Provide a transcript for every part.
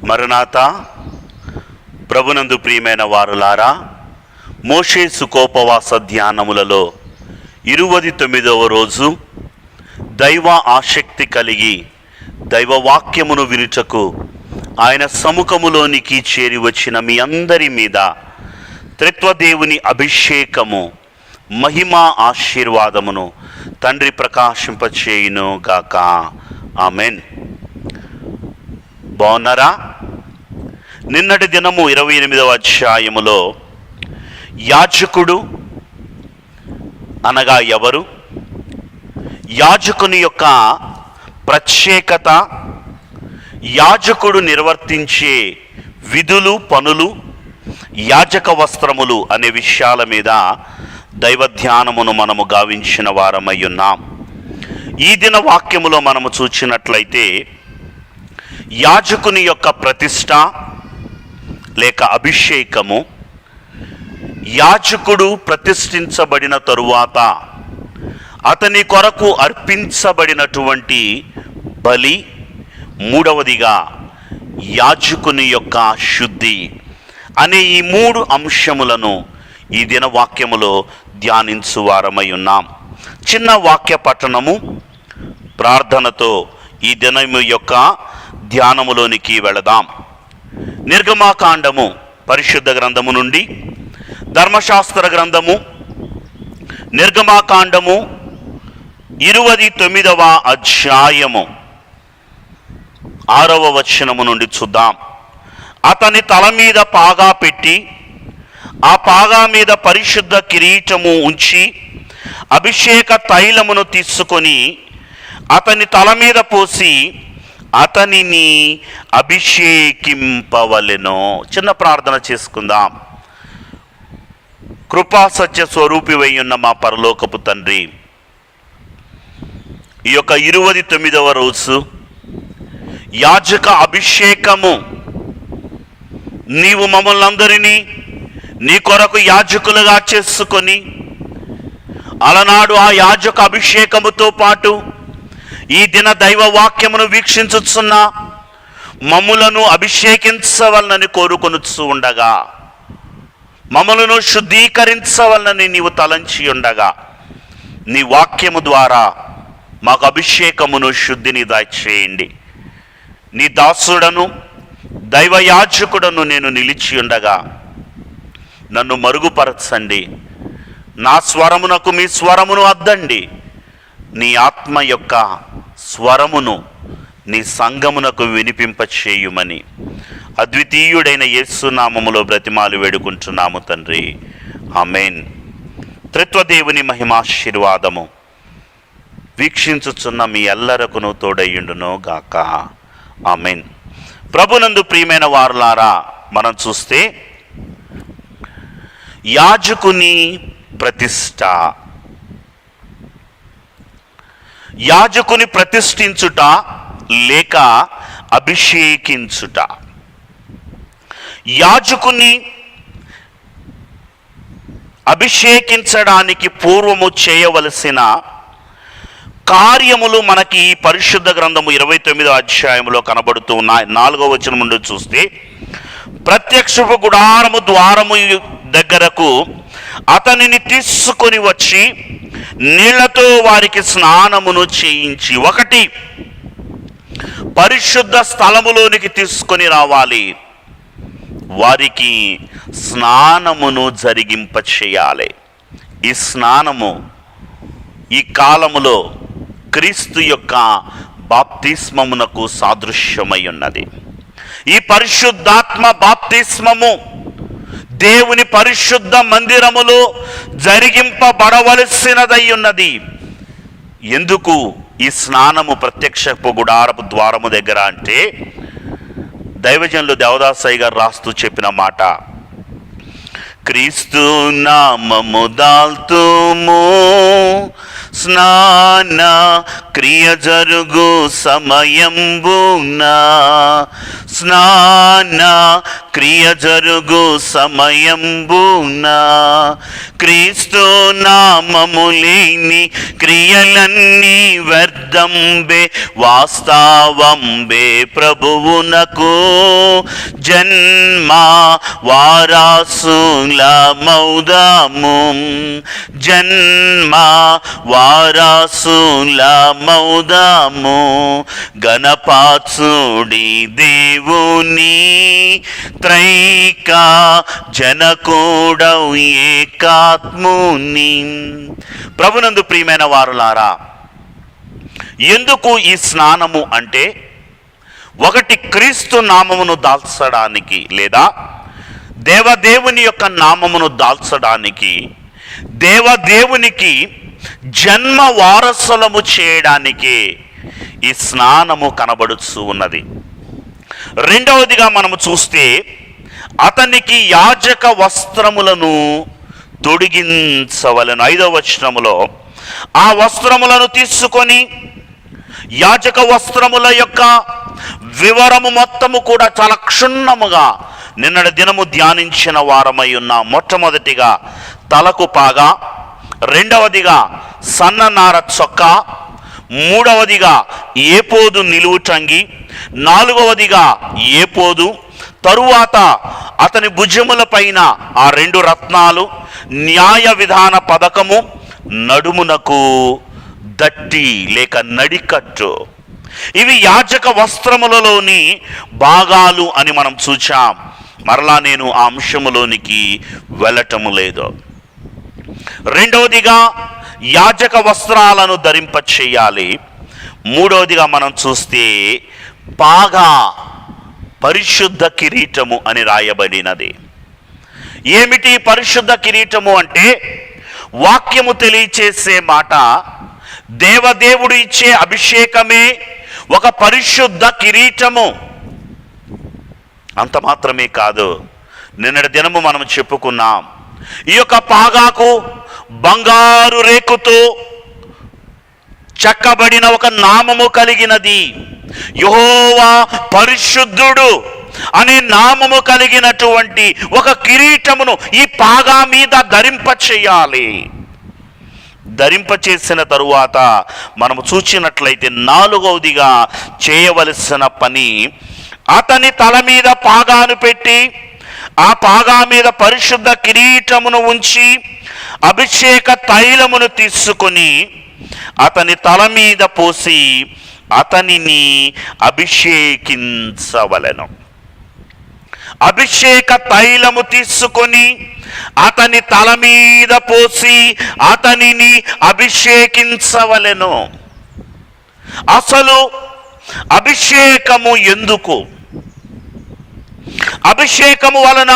మరణాత ప్రభునందు ప్రియమైన వారులారా, మోషే సుకోపవాస ధ్యానములలో 29వ రోజు దైవ ఆసక్తి కలిగి దైవవాక్యమును వినుటకు ఆయన సముఖములోనికి చేరి వచ్చిన మీ అందరి మీద త్రిత్వదేవుని అభిషేకము, మహిమ, ఆశీర్వాదమును తండ్రి ప్రకాశింపచేయును గాక. ఆమెన్. బాగున్నారా? నిన్నటి దినము 28వ అధ్యాయములో యాజకుడు అనగా ఎవరు, యాజకుని యొక్క ప్రత్యేకత, యాజకుడు నిర్వర్తించే విధులు, పనులు, యాజక వస్త్రములు అనే విషయాల మీద దైవ ధ్యానమును మనము గావించిన వారమై ఉన్నాం. ఈ దిన వాక్యములో మనము చూచినట్లయితే యాజకుని యొక్క ప్రతిష్ట లేక అభిషేకము, యాజకుడు ప్రతిష్ఠించబడిన తరువాత అతని కొరకు అర్పించబడినటువంటి బలి, మూడవదిగా యాజకుని యొక్క శుద్ధి అనే ఈ 3 అంశములను ఈ దిన వాక్యములో ధ్యానించు వారమై ఉన్నాం. చిన్న వాక్య పఠనము, ప్రార్థనతో ఈ దినము యొక్క ధ్యానములోనికి వెళదాం. నిర్గమాకాండము పరిశుద్ధ గ్రంథము నుండి, ధర్మశాస్త్ర గ్రంథము నిర్గమాకాండము 29వ అధ్యాయము 6వ వచనము నుండి చూద్దాం. అతని తల మీద పాగా పెట్టి ఆ పాగా మీద పరిశుద్ధ కిరీటము ఉంచి అభిషేక తైలమును తీసుకొని అతని తల మీద పోసి అతనిని అభిషేకింపవలెను. చిన్న ప్రార్థన చేసుకుందాం. కృపా సత్య స్వరూపివై ఉన్న మా పరలోకపు తండ్రి, ఈ యొక్క 29వ రోజు యాజక అభిషేకము, నీవు మమ్మల్ని అందరినీ నీ కొరకు యాజకులుగా చేసుకొని అలనాడు ఆ యాజక అభిషేకముతో పాటు ఈ దిన దైవ వాక్యమును వీక్షించుచున్న మమ్ములను అభిషేకించవలనని కోరుకొనుచు ఉండగా, మమ్మలను శుద్ధీకరించవలనని నీవు తలంచి ఉండగా, నీ వాక్యము ద్వారా మాకు అభిషేకమును, శుద్ధిని దయచేయండి. నీ దాసుడను దైవ యాజకుడను నేను నిలిచి ఉండగా నన్ను మరుగుపరచండి. నా స్వరమునకు మీ స్వరమును అద్దండి. నీ ఆత్మ యొక్క స్వరమును నీ సంఘమునకు వినిపింపచేయుమని అద్వితీయుడైన యేసు నామములో బ్రతిమాలు వేడుకుంటున్నాము తండ్రి. ఆమేన్. త్రిత్వదేవుని మహిమాశీర్వాదము వీక్షించుచున్న మీ ఎల్లరకును తోడయ్యుండును గాక. ఆమేన్. ప్రభునందు ప్రియమైన వారులారా, మనం చూస్తే యాజకుని ప్రతిష్ట, యాజకుని ప్రతిష్ఠించుట లేక అభిషేకించుట. యాజకుని అభిషేకించడానికి పూర్వము చేయవలసిన కార్యములు మనకి ఈ పరిశుద్ధ గ్రంథము 29వ అధ్యాయంలో కనబడుతూ ఉన్నాయి. 4వ వచనం నుండి చూస్తే, ప్రత్యక్షపు గుడారము ద్వారము దగ్గరకు అతనిని తీసుకొని వచ్చి నీళ్లతో వారికి స్నానమును చేయించి, 1 పరిశుద్ధ స్థలములోనికి తీసుకొని రావాలి, వారికి స్నానమును జరిగింప చేయాలి. ఈ స్నానము ఈ కాలములో క్రీస్తు యొక్క బాప్తిస్మమునకు సాదృశ్యమై ఉన్నది. ఈ పరిశుద్ధాత్మ బాప్తిస్మము దేవుని పరిశుద్ధ మందిరములో జరిగింపబడవలసినదై ఉన్నది. ఎందుకు ఈ స్నానము ప్రత్యక్షపు గుడారపు ద్వారము దగ్గర అంటే, దైవజనులు దేవదాసయ్య గారు రాస్తూ చెప్పిన మాట, క్రీస్తు నామము దాల్తుము స్నాన క్రియ జరుగు సమయంబున, స్నాన క్రియ జరుగు సమయంబునా క్రీస్తు నామము లేని క్రియలన్నీ వ్యర్థంబే వాస్తవంబే ప్రభువునకు జన్మ వారసుల మౌదము జన్మ వారసుల మౌదము గణపాత్సుడి దేవుని త్రైక జనకూడవు ఏకాత్ముని. ప్రభునందు ప్రియమైన వారులారా, ఎందుకు ఈ స్నానము అంటే, ఒకటి క్రీస్తు నామమును దాల్చడానికి లేదా దేవదేవుని యొక్క నామమును దాల్చడానికి, దేవదేవునికి జన్మ వారసులము చేయడానికి ఈ స్నానము కనబడుతూ ఉన్నది. రెండవదిగా మనము చూస్తే అతనికి యాజక వస్త్రములను తొడిగించవలెను. 5వ వచనములో ఆ వస్త్రములను తీసుకొని యాజక వస్త్రముల యొక్క వివరము మొత్తము కూడా చాలా క్షుణ్ణముగా నిన్నటి దినము ధ్యానించిన వారమై ఉన్నాం. మొట్టమొదటిగా తలకు పాగా, రెండవదిగా సన్ననార చొక్కా, మూడవదిగా ఏపోదు నిలువుటంగి, నాలుగవదిగా ఏపోదు, తరువాత అతని భుజముల పైన ఆ 2 రత్నాలు, న్యాయ విధాన పథకము, నడుమునకు దట్టి లేక నడికట్టు. ఇవి యాజక వస్త్రములలోని భాగాలు అని మనం చూచాం. మరలా నేను ఆ అంశములోనికి వెళ్ళటము లేదు. రెండవదిగా యాజక వస్త్రాలను ధరింప చేయాలి. మూడవదిగా మనం చూస్తే పాగా పరిశుద్ధ కిరీటము అని రాయబడినది. ఏమిటి పరిశుద్ధ కిరీటము అంటే, వాక్యము తెలియచేసే మాట, దేవదేవుడు ఇచ్చే అభిషేకమే ఒక పరిశుద్ధ కిరీటము. అంత మాత్రమే కాదు, నిన్నటి దినము మనం చెప్పుకున్నాం, ఈ యొక్క పాగాకు బంగారు రేకుతో చెక్కబడిన ఒక నామము కలిగినది. యెహోవా పరిశుద్ధుడు అనే నామము కలిగినటువంటి ఒక కిరీటమును ఈ పాగా మీద ధరింప చేయాలి. ధరింప చేసిన తరువాత మనము చూచినట్లయితే 4వదిగా చేయవలసిన పని, అతని తల మీద పాగాను పెట్టి ఆ పాగా మీద పరిశుద్ధ కిరీటమును ఉంచి అభిషేక తైలమును తీసుకొని అతని తల మీద పోసి అతనిని అభిషేకించవలెను. అభిషేక తైలము తీసుకొని అతని తల మీద పోసి అతనిని అభిషేకించవలెను. అసలు అభిషేకము ఎందుకు? అభిషేకము వలన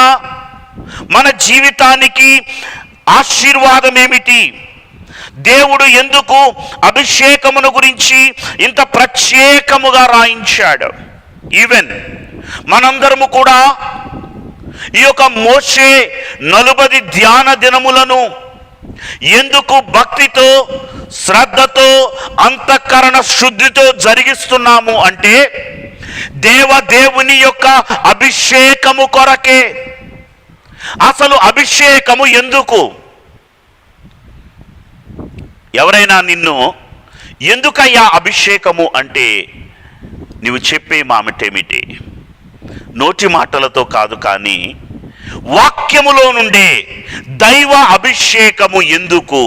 మన జీవితానికి ఆశీర్వాదం ఏమిటి? దేవుడు ఎందుకు అభిషేకమును గురించి ఇంత ప్రత్యేకముగా రాయించాడు? ఈవెన్ మనందరము కూడా ఈ యొక్క మోషే 40 ధ్యాన దినములను ఎందుకు భక్తితో, శ్రద్ధతో, అంతఃకరణ శుద్ధితో జరిగిస్తున్నాము అంటే, దేవదేవుని యొక్క అభిషేకము కొరకే. అసలు అభిషేకము ఎందుకు? ఎవరైనా నిన్ను ఎందుకయ్యా అభిషేకము అంటే నీవు చెప్పే మాటేమిటి? నోటి మాటలతో కాదు, కానీ వాక్యములో నుండే దైవ అభిషేకము ఎందుకు?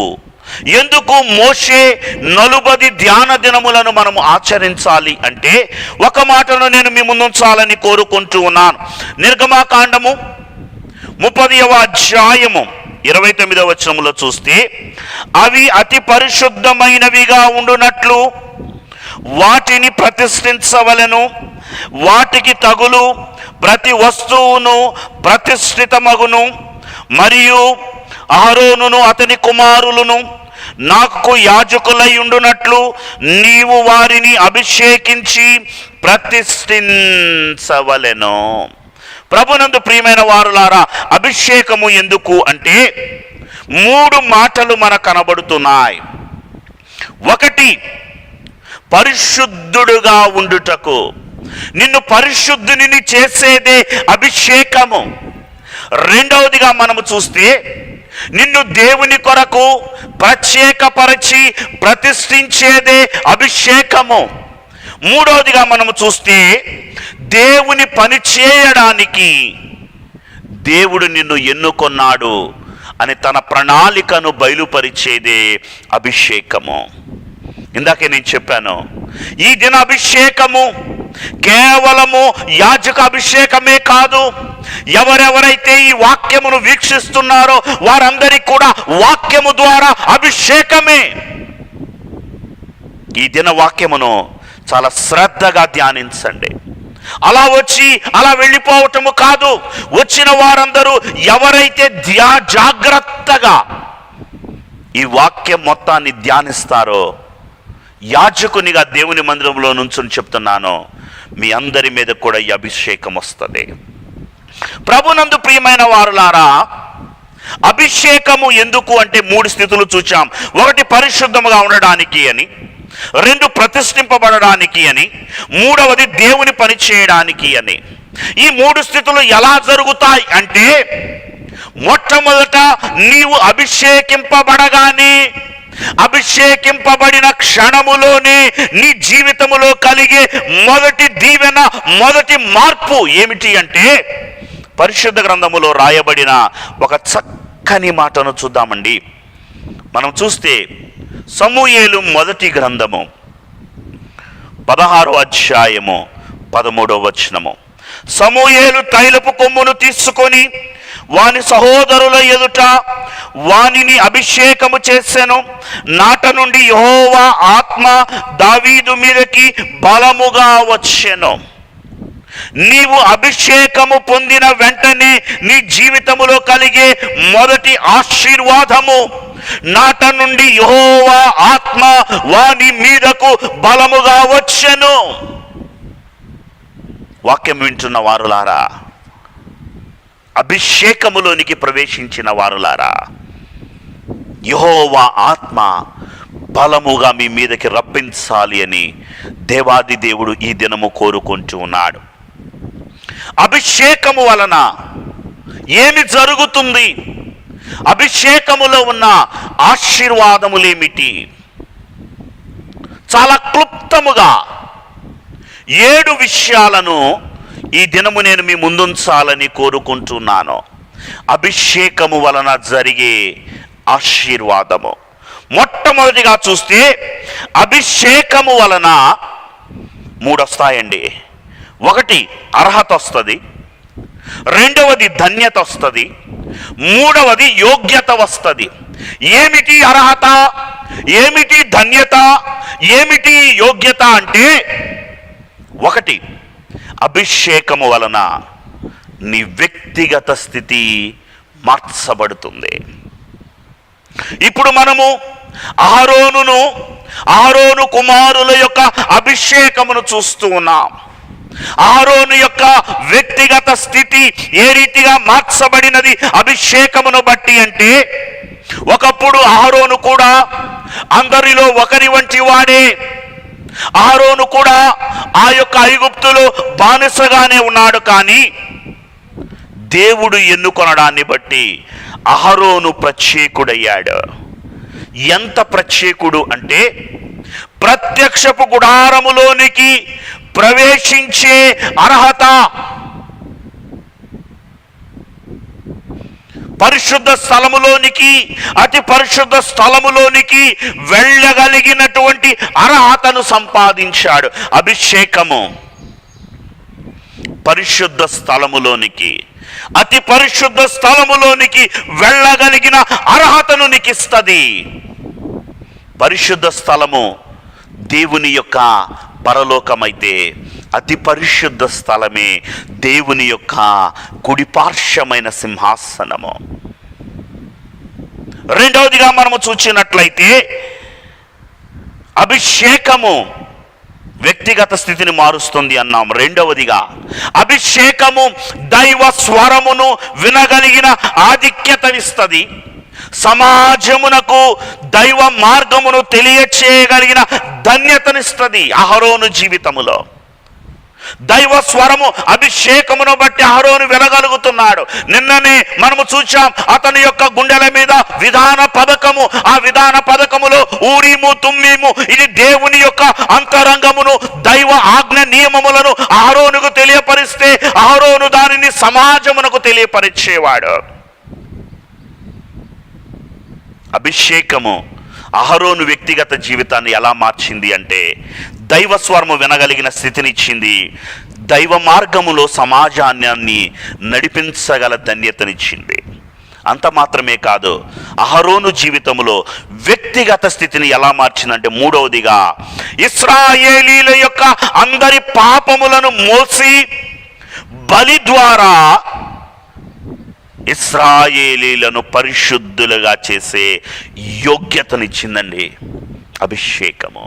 ఎందుకు మోషే 40 ధ్యాన దినములను మనము ఆచరించాలి అంటే, ఒక మాటను నేను మీ ముందుంచాలని కోరుకుంటూ ఉన్నాను. నిర్గమాకాండము 30వ అధ్యాయము 29వ వచనములో చూస్తే, అవి అతి పరిశుద్ధమైనవిగా ఉండునట్లు వాటిని ప్రతిష్ఠించవలెను, వాటికి తగులు ప్రతి వస్తువును ప్రతిష్ఠితమగును, మరియు అహరోనును అతని కుమారులను నాకు యాజకులై ఉండునట్లు నీవు వారిని అభిషేకించి ప్రతిష్ఠించవలెను. ప్రభునందు ప్రియమైన వారులారా, అభిషేకము ఎందుకు అంటే 3 మాటలు మనకు కనబడుతున్నాయి. ఒకటి, పరిశుద్ధుడుగా ఉండుటకు. నిన్ను పరిశుద్ధుని చేసేదే అభిషేకము. రెండవదిగా మనము చూస్తే నిన్ను దేవుని కొరకు ప్రత్యేకపరిచి ప్రతిష్ఠించేదే అభిషేకము. మూడవదిగా మనము చూస్తే దేవుని పని చేయడానికి దేవుడు నిన్ను ఎన్నుకొన్నాడు అని తన ప్రణాళికను బయలుపరిచేదే అభిషేకము. ఇందాకే నేను చెప్పాను, ఈ దిన అభిషేకము కేవలము యాజక అభిషేకమే కాదు. ఎవరెవరైతే ఈ వాక్యమును వీక్షిస్తున్నారో వారందరికీ కూడా వాక్యము ద్వారా అభిషేకమే. ఈ దిన వాక్యమును చాలా శ్రద్ధగా ధ్యానించండి. అలా వచ్చి అలా వెళ్ళిపోవటము కాదు. వచ్చిన వారందరూ ఎవరైతే జాగ్రత్తగా ఈ వాక్యం మొత్తాన్ని ధ్యానిస్తారో, యాజకునిగా దేవుని మందిరంలో నుంచుని చెప్తున్నాను, మీ అందరి మీద కూడా ఈ అభిషేకం వస్తుంది. ప్రభునందు ప్రియమైన వారులారా, అభిషేకము ఎందుకు అంటే 3 స్థితులు చూచాం. 1 పరిశుద్ధముగా ఉండడానికి అని, 2 ప్రతిష్ఠింపబడడానికి అని, 3వది దేవుని పని చేయడానికి అని. ఈ 3 స్థితులు ఎలా జరుగుతాయి అంటే, మొట్టమొదట నీవు అభిషేకింపబడగానే, అభిషేకింపబడిన క్షణములోనే నీ జీవితములో కలిగే మొదటి దీవెన, మొదటి మార్పు ఏమిటి అంటే, పరిశుద్ధ గ్రంథములో రాయబడిన ఒక చక్కని మాటను చూద్దామండి. మనం చూస్తే సమూయేలు మొదటి గ్రంథము 16వ అధ్యాయము 13వ వచనము. సమూయేలు తైలపు కొమ్మును తీసుకొని వాని సహోదరుల ఎదుట వానిని అభిషేకము చేసెను. నాట నుండి యెహోవా ఆత్మ దావీదు మీదకి బలముగా వచ్చెను. నీవు అభిషేకము పొందిన వెంటనే నీ జీవితములో కలిగే మొదటి ఆశీర్వాదము, నాట నుండి యెహోవా ఆత్మ వాని మీదకు బలముగా వచ్చెను. వాక్యం వింటున్న వారులారా, అభిషేకములోనికి ప్రవేశించిన వారులారా, యెహోవా ఆత్మ బలముగా మీ మీదకి రప్పించాలి అని దేవాది దేవుడు ఈ దినము కోరుకుంటూ ఉన్నాడు. అభిషేకము వలన ఏమి జరుగుతుంది? అభిషేకములో ఉన్న ఆశీర్వాదములేమిటి? చాలా క్లుప్తముగా 7 విషయాలను ఈ దినము నేను మీ ముందుంచాలని కోరుకుంటున్నాను. అభిషేకము వలన జరిగే ఆశీర్వాదము. మొట్టమొదటిగా చూస్తే అభిషేకము వలన 3 వస్తాయండి. 1 అర్హత వస్తుంది, 2వది ధన్యత వస్తుంది, 3వది యోగ్యత వస్తుంది. ఏమిటి అర్హత, ఏమిటి ధన్యత, ఏమిటి యోగ్యత అంటే, 1 అభిషేకము వలన నీ వ్యక్తిగత స్థితి మార్చబడుతుంది. ఇప్పుడు మనము అహరోను కుమారుల యొక్క అభిషేకమును చూస్తూ ఉన్నాం. అహరోను యొక్క వ్యక్తిగత స్థితి ఏ రీతిగా మార్చబడినది అభిషేకమును బట్టి అంటే, ఒకప్పుడు అహరోను కూడా అందరిలో ఒకరి వంటి వాడే. అహరోను కూడా ఆ యొక్క ఐగుప్తులో బానిసగానే ఉన్నాడు. కానీ దేవుడు ఎన్నుకొనడాన్ని బట్టి అహరోను ప్రత్యేకుడయ్యాడు. ఎంత ప్రత్యేకుడు అంటే, ప్రత్యక్షపు గుడారములోనికి ప్రవేశించే అర్హత, పరిశుద్ధ స్థలములోనికి, అతి పరిశుద్ధ స్థలములోనికి వెళ్ళగలిగినటువంటి అర్హతను సంపాదించాడు. అభిషేకము పరిశుద్ధ స్థలములోనికి, అతి పరిశుద్ధ స్థలములోనికి వెళ్ళగలిగిన అర్హతను నీకు ఇస్తుంది. పరిశుద్ధ స్థలము దేవుని యొక్క పరలోకమైతే, అతి పరిశుద్ధ స్థలమే దేవుని యొక్క కుడిపార్శ్వమైన సింహాసనము. రెండవదిగా మనము చూచినట్లయితే, అభిషేకము వ్యక్తిగత స్థితిని మారుస్తుంది అన్నాం. రెండవదిగా అభిషేకము దైవ స్వరమును వినగలిగిన ఆధిక్యతనిస్తుంది. సమాజమునకు దైవ మార్గమును తెలియచేయగలిగిన ధన్యతనిస్తుంది. అహరోను జీవితములో దైవ స్వరము అభిషేకమును బట్టి అహరోను వినగలుగుతున్నాడు. నిన్ననే మనము చూచాం అతని యొక్క గుండెల మీద విధాన పథకము. ఆ విధాన పథకములో ఊరీము తుమ్మీము ఇది దేవుని యొక్క అంతరంగమును, దైవ ఆజ్ఞ నియమములను అహరోనుకు తెలియపరిస్తే అహరోను దానిని సమాజమునకు తెలియపరిచేవాడు. అభిషేకము అహరోను వ్యక్తిగత జీవితాన్ని ఎలా మార్చింది అంటే దైవ స్వరము వినగలిగిన స్థితినిచ్చింది. దైవ మార్గములో సమాజాన్ని నడిపించగల ధన్యతనిచ్చింది. అంత మాత్రమే కాదు, అహరోను జీవితంలో వ్యక్తిగత స్థితిని ఎలా మార్చిందంటే మూడవదిగా ఇశ్రాయేలీల యొక్క అందరి పాపములను మోసి బలి ద్వారా ఇశ్రాయేలీలను పరిశుద్ధులుగా చేసే యోగ్యతనిచ్చిందండి అభిషేకము.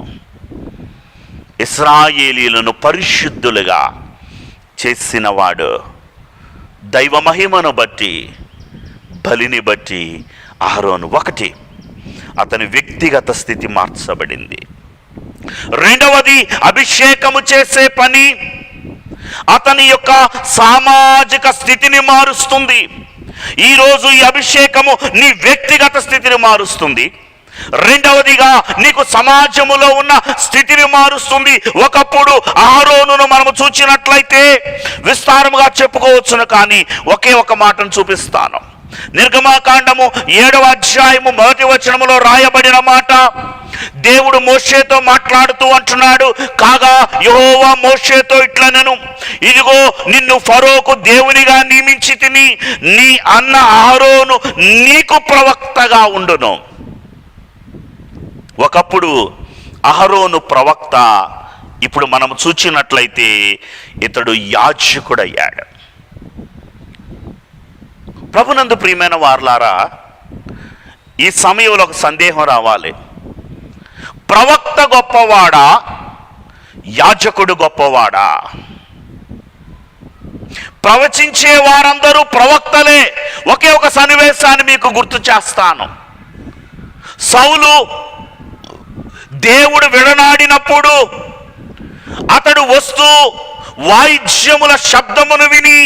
ఇశ్రాయేలీలను పరిశుద్ధులుగా చేసినవాడు దైవ మహిమను బట్టి, బలిని బట్టి అహరోను. ఒకటి, అతని వ్యక్తిగత స్థితి మార్చబడింది. రెండవది, అభిషేకము చేసే పని అతని యొక్క సామాజిక స్థితిని మారుస్తుంది. ఈరోజు ఈ అభిషేకము నీ వ్యక్తిగత స్థితిని మారుస్తుంది. రెండవదిగా నీకు సమాజములో ఉన్న స్థితిని మారుస్తుంది. ఒకప్పుడు అహరోనును మనము చూచినట్లయితే విస్తారముగా చెప్పుకోవచ్చును, కానీ ఒకే ఒక మాటను చూపిస్తాను. నిర్గమకాండము 7వ అధ్యాయము 1వ వచనములో రాయబడిన మాట, దేవుడు మోషేతో మాట్లాడుతూ అంటున్నాడు, కాగా యెహోవా మోషేతో ఇట్లనెను, ఇదిగో నిన్ను ఫరోకు దేవునిగా నియమించి తిని, నీ అన్న అహరోను నీకు ప్రవక్తగా ఉండును. ఒకప్పుడు అహరోను ప్రవక్త, ఇప్పుడు మనం చూచినట్లయితే ఇతడు యాజకుడయ్యాడు. ప్రభునందు ప్రియమైన వారలారా, ఈ సమయంలో ఒక సందేహం రావాలి. ప్రవక్త గొప్పవాడా, యాజకుడు గొప్పవాడా? ప్రవచించే వారందరూ ప్రవక్తలే. ఒకే ఒక సన్నివేశాన్ని మీకు గుర్తు చేస్తాను. సౌలు దేవుడు విడనాడినప్పుడు అతడు వస్తూ వాయిద్యముల శబ్దమును విని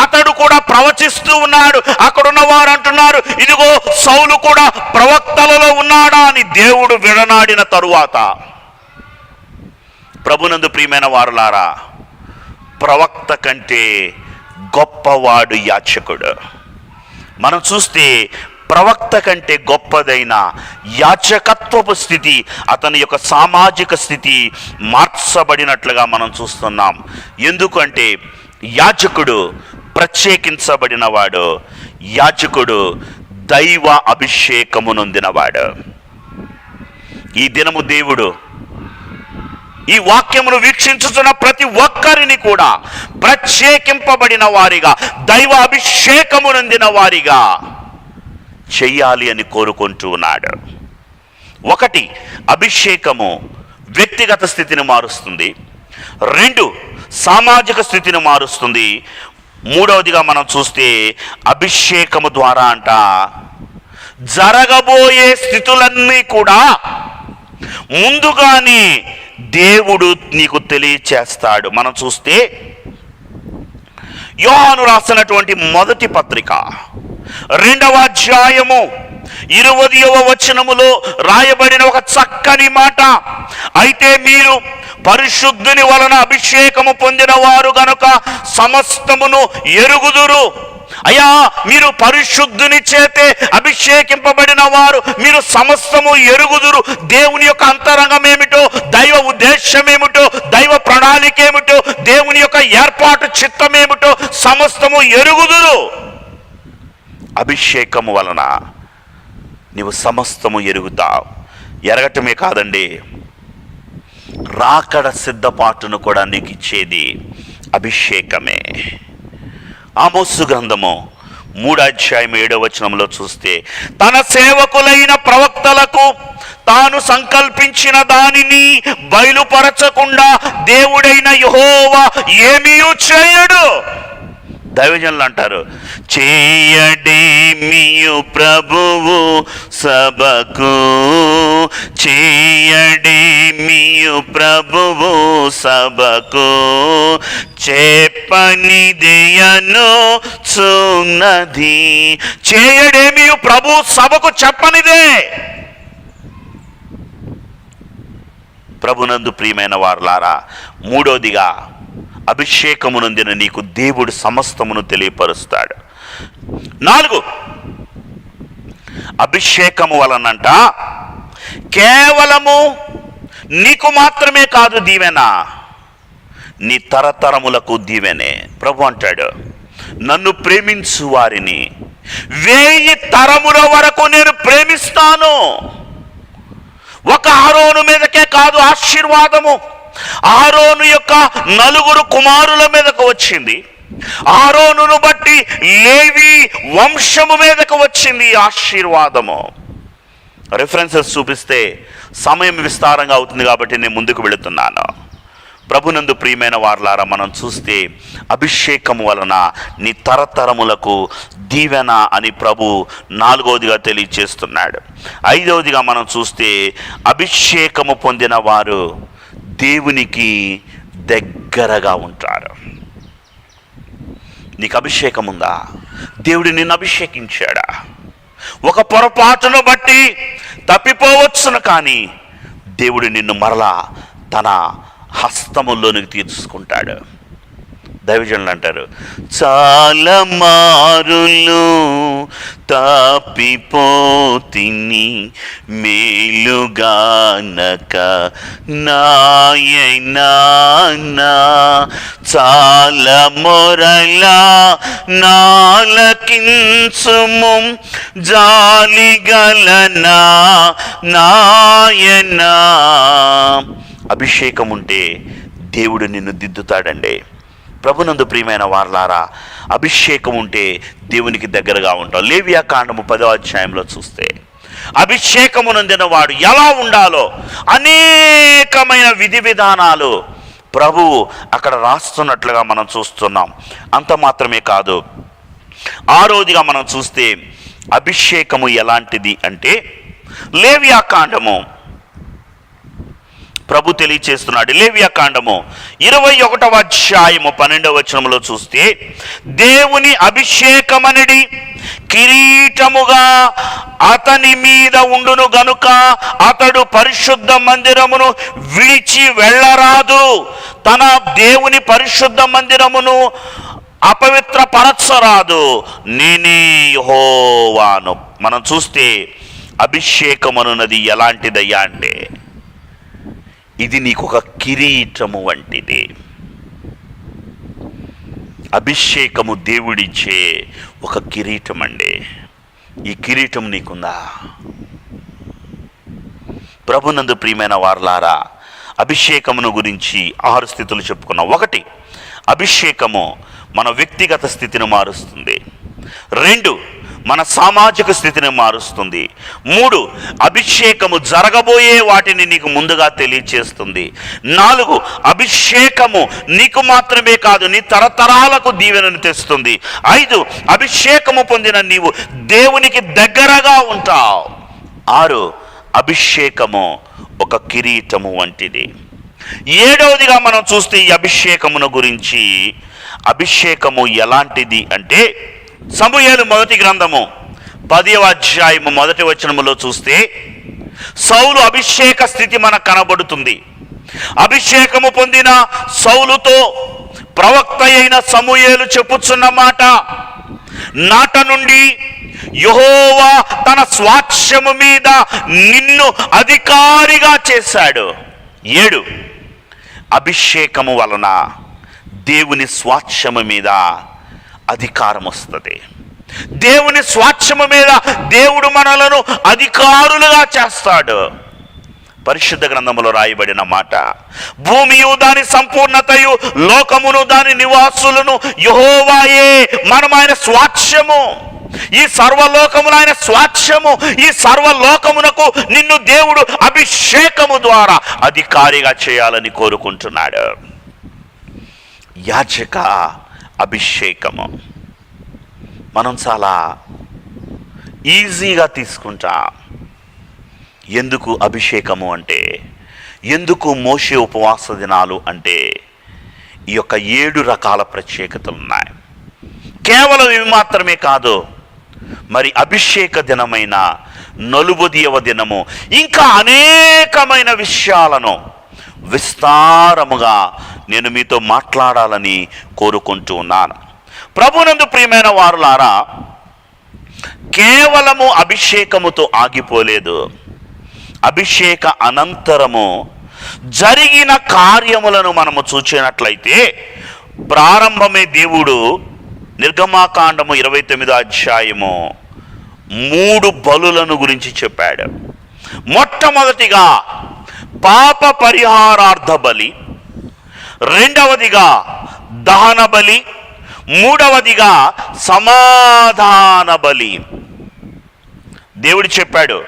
అతడు కూడా ప్రవచిస్తూ ఉన్నాడు. అక్కడున్న వారు అంటున్నారు, ఇదిగో సౌలు కూడా ప్రవక్తలలో ఉన్నాడా అని. దేవుడు విడనాడిన తరువాత, ప్రభునందు ప్రియమైన వారులారా, ప్రవక్త కంటే గొప్పవాడు యాజకుడు. మనం చూస్తే ప్రవక్త కంటే గొప్పదైన యాజకత్వపు స్థితి, అతని యొక్క సామాజిక స్థితి మార్చబడినట్లుగా మనం చూస్తున్నాం. ఎందుకంటే యాజకుడు ప్రత్యేకించబడినవాడు, యాజకుడు దైవ అభిషేకము నొందినవాడు. ఈ దినము దేవుడు ఈ వాక్యమును వీక్షించుతున్న ప్రతి ఒక్కరిని కూడా ప్రత్యేకింపబడిన వారిగా, దైవ అభిషేకము నొందిన వారిగా చెయ్యాలి అని కోరుకుంటూ ఉన్నాడు. ఒకటి, అభిషేకము వ్యక్తిగత స్థితిని మారుస్తుంది. రెండు, సామాజిక స్థితిని మారుస్తుంది. మూడవదిగా మనం చూస్తే అభిషేకము ద్వారా జరగబోయే స్థితులన్నీ కూడా ముందుగానే దేవుడు నీకు తెలియచేస్తాడు. మనం చూస్తే యోహాను రాసినటువంటి మొదటి పత్రిక 2వ అధ్యాయము 20వ వచనములో రాయబడిన ఒక చక్కని మాట, అయితే మీరు పరిశుద్ధుని వలన అభిషేకము పొందిన వారు గనుక సమస్తమును ఎరుగుదురు. అయ్యా, మీరు పరిశుద్ధుని చేతే అభిషేకింపబడిన వారు, మీరు సమస్తము ఎరుగుదురు. దేవుని యొక్క అంతరంగం ఏమిటో, దైవ ఉద్దేశం ఏమిటో, దైవ ప్రణాళిక ఏమిటో, దేవుని యొక్క ఏర్పాటు చిత్తం ఏమిటో సమస్తము ఎరుగుదురు. అభిషేకము వలన నీవు సమస్తము ఎరుగుతావు. ఎరగటమే కాదండి, రాకడ సిద్ధపాటును కూడా నీకు ఇచ్చేది అభిషేకమే. ఆమోసు గ్రంథము 3వ అధ్యాయం 7వ వచనంలో చూస్తే, తన సేవకులైన ప్రవక్తలకు తాను సంకల్పించిన దానిని బయలుపరచకుండా దేవుడైన యెహోవా ఏమీ చేయడు. దైవజనులు అంటారు, చేయడేమియు ప్రభువు సభకు, చేయడేమియు ప్రభువు సభకు, చెప్పనిదేయను చున్నది. చేయడేమి ప్రభు సభకు చెప్పనిదే. ప్రభునందు ప్రియమైన వారులారా, మూడోదిగా అభిషేకము నొందిన నీకు దేవుడు సమస్తమును తెలియపరుస్తాడు. 4, అభిషేకము వలనంట కేవలము నీకు మాత్రమే కాదు దీవెన, నీ తరతరములకు దీవెనే. ప్రభు అంటాడు, నన్ను ప్రేమించు వారిని 1000 తరముల వరకు నేను ప్రేమిస్తాను. ఒక అహరోను మీదకే కాదు ఆశీర్వాదము, అహరోను యొక్క 4 కుమారుల మీదకు వచ్చింది. అహరోనును బట్టి లేవి వంశము మీదకు వచ్చింది ఆశీర్వాదము. రెఫరెన్సెస్ చూపిస్తే సమయం విస్తారంగా అవుతుంది కాబట్టి నేను ముందుకు వెళుతున్నాను. ప్రభునందు ప్రియమైన వారలారా, మనం చూస్తే అభిషేకము వలన నీ తరతరములకు దీవెన అని ప్రభు 4వదిగా తెలియచేస్తున్నాడు. 5వదిగా మనం చూస్తే అభిషేకము పొందిన వారు దేవునికి దగ్గరగా ఉంటారు. నీకు అభిషేకం ఉందా? దేవుడు నిన్ను అభిషేకించాడా? ఒక పొరపాటును బట్టి తప్పిపోవచ్చును, కానీ దేవుడు నిన్ను మరలా తన హస్తముల్లోనికి తీసుకుంటాడు. దైవజనులు అంటారు, చాలా మారులు తప్పిపోతిని మేలుగానక నాయనా, చాలా మొరలా నాలకించుము జాలిగలనా నాయనా. అభిషేకం ఉంటే దేవుడు నిన్ను దిద్దుతాడండి. ప్రభునందు ప్రియమైన వారలారా, అభిషేకం ఉంటే దేవునికి దగ్గరగా ఉంటాం. లేవియా కాండము 10వ అధ్యాయంలో చూస్తే అభిషేకమునందిన వాడు ఎలా ఉండాలో అనేకమైన విధి విధానాలు ప్రభువు అక్కడ రాస్తున్నట్లుగా మనం చూస్తున్నాం. అంత మాత్రమే కాదు, 6వదిగా మనం చూస్తే అభిషేకము ఎలాంటిది అంటే, లేవియా కాండము ప్రభు తెలియచేస్తున్నాడు. లేవియా కాండము 21వ అధ్యాయము 12వ వచనములో చూస్తే, దేవుని అభిషేకమనిడి కిరీటముగా అతని మీద ఉండును గనుక అతడు పరిశుద్ధ మందిరమును విడిచి వెళ్ళరాదు. తన దేవుని పరిశుద్ధ మందిరమును అపవిత్రపరచరాదు, నేనే యెహోవాను. మనం చూస్తే అభిషేకమనున్నది ఎలాంటిదయ్యా అంటే, ఇది నీకు ఒక కిరీటము వంటిది. అభిషేకము దేవుడిచ్చే ఒక కిరీటం అండి. ఈ కిరీటం నీకుందా? ప్రభునందు ప్రియమైన వారలారా, అభిషేకమును గురించి 6 స్థితులు చెప్పుకున్నాం. 1, అభిషేకము మన వ్యక్తిగత స్థితిని మారుస్తుంది. 2, మన సామాజిక స్థితిని మారుస్తుంది. 3, అభిషేకము జరగబోయే వాటిని నీకు ముందుగా తెలియచేస్తుంది. 4, అభిషేకము నీకు మాత్రమే కాదు నీ తరతరాలకు దీవెనను తెస్తుంది. 5, అభిషేకము పొందిన నీవు దేవునికి దగ్గరగా ఉంటావు. 6, అభిషేకము ఒక కిరీటము వంటిది. 7వదిగా మనం చూస్తే ఈ అభిషేకమును గురించి, అభిషేకము ఎలాంటిది అంటే, సమూయేలు మొదటి గ్రంథము 10వ అధ్యాయము 1వ వచనములో చూస్తే సౌలు అభిషేక స్థితి మనకు కనబడుతుంది. అభిషేకము పొందిన సౌలుతో ప్రవక్త అయిన సమూయేలు చెప్పుచున్న మాట, నాట నుండి యెహోవా తన స్వాస్థ్యము మీద నిన్ను అధికారిగా చేశాడు. 7, అభిషేకము వలన దేవుని స్వాస్థ్యము మీద అధికారం వస్తుంది. దేవుని స్వాస్థ్యము మీద దేవుడు మనలను అధికారులుగా చేస్తాడు. పరిశుద్ధ గ్రంథములో రాయబడిన మాట, భూమియు దాని సంపూర్ణతయు లోకమును దాని నివాసులను యెహోవాయే, మనం ఆయన స్వాస్థ్యము. ఈ సర్వలోకమును ఆయన స్వాస్థ్యము. ఈ సర్వలోకమునకు నిన్ను దేవుడు అభిషేకము ద్వారా అధికారిగా చేయాలని కోరుకుంటున్నాడు. యాజక అభిషేకము మనం చాలా ఈజీగా తీసుకుంటాం. ఎందుకు అభిషేకము అంటే, ఎందుకు మోషే ఉపవాస దినాలు అంటే, ఈ యొక్క 7 రకాల ప్రత్యేకతలు ఉన్నాయి. కేవలం ఇవి మాత్రమే కాదు, మరి అభిషేక దినమైన నలుబదియవ దినము ఇంకా అనేకమైన విషయాలను విస్తారముగా నేను మీతో మాట్లాడాలని కోరుకుంటూ ఉన్నాను. ప్రభునందు ప్రియమైన వారులారా, కేవలము అభిషేకముతో ఆగిపోలేదు. అభిషేక అనంతరము జరిగిన కార్యములను మనము చూచినట్లయితే, ప్రారంభమే దేవుడు నిర్గమాకాండము 29వ అధ్యాయము 3 బలులను గురించి చెప్పాడు. మొట్టమొదటిగా పాప పరిహారార్థ బలి, రెండవదిగా దహన బలి, మూడవదిగా సమాధాన బలి. దేవుడు చెప్పాడు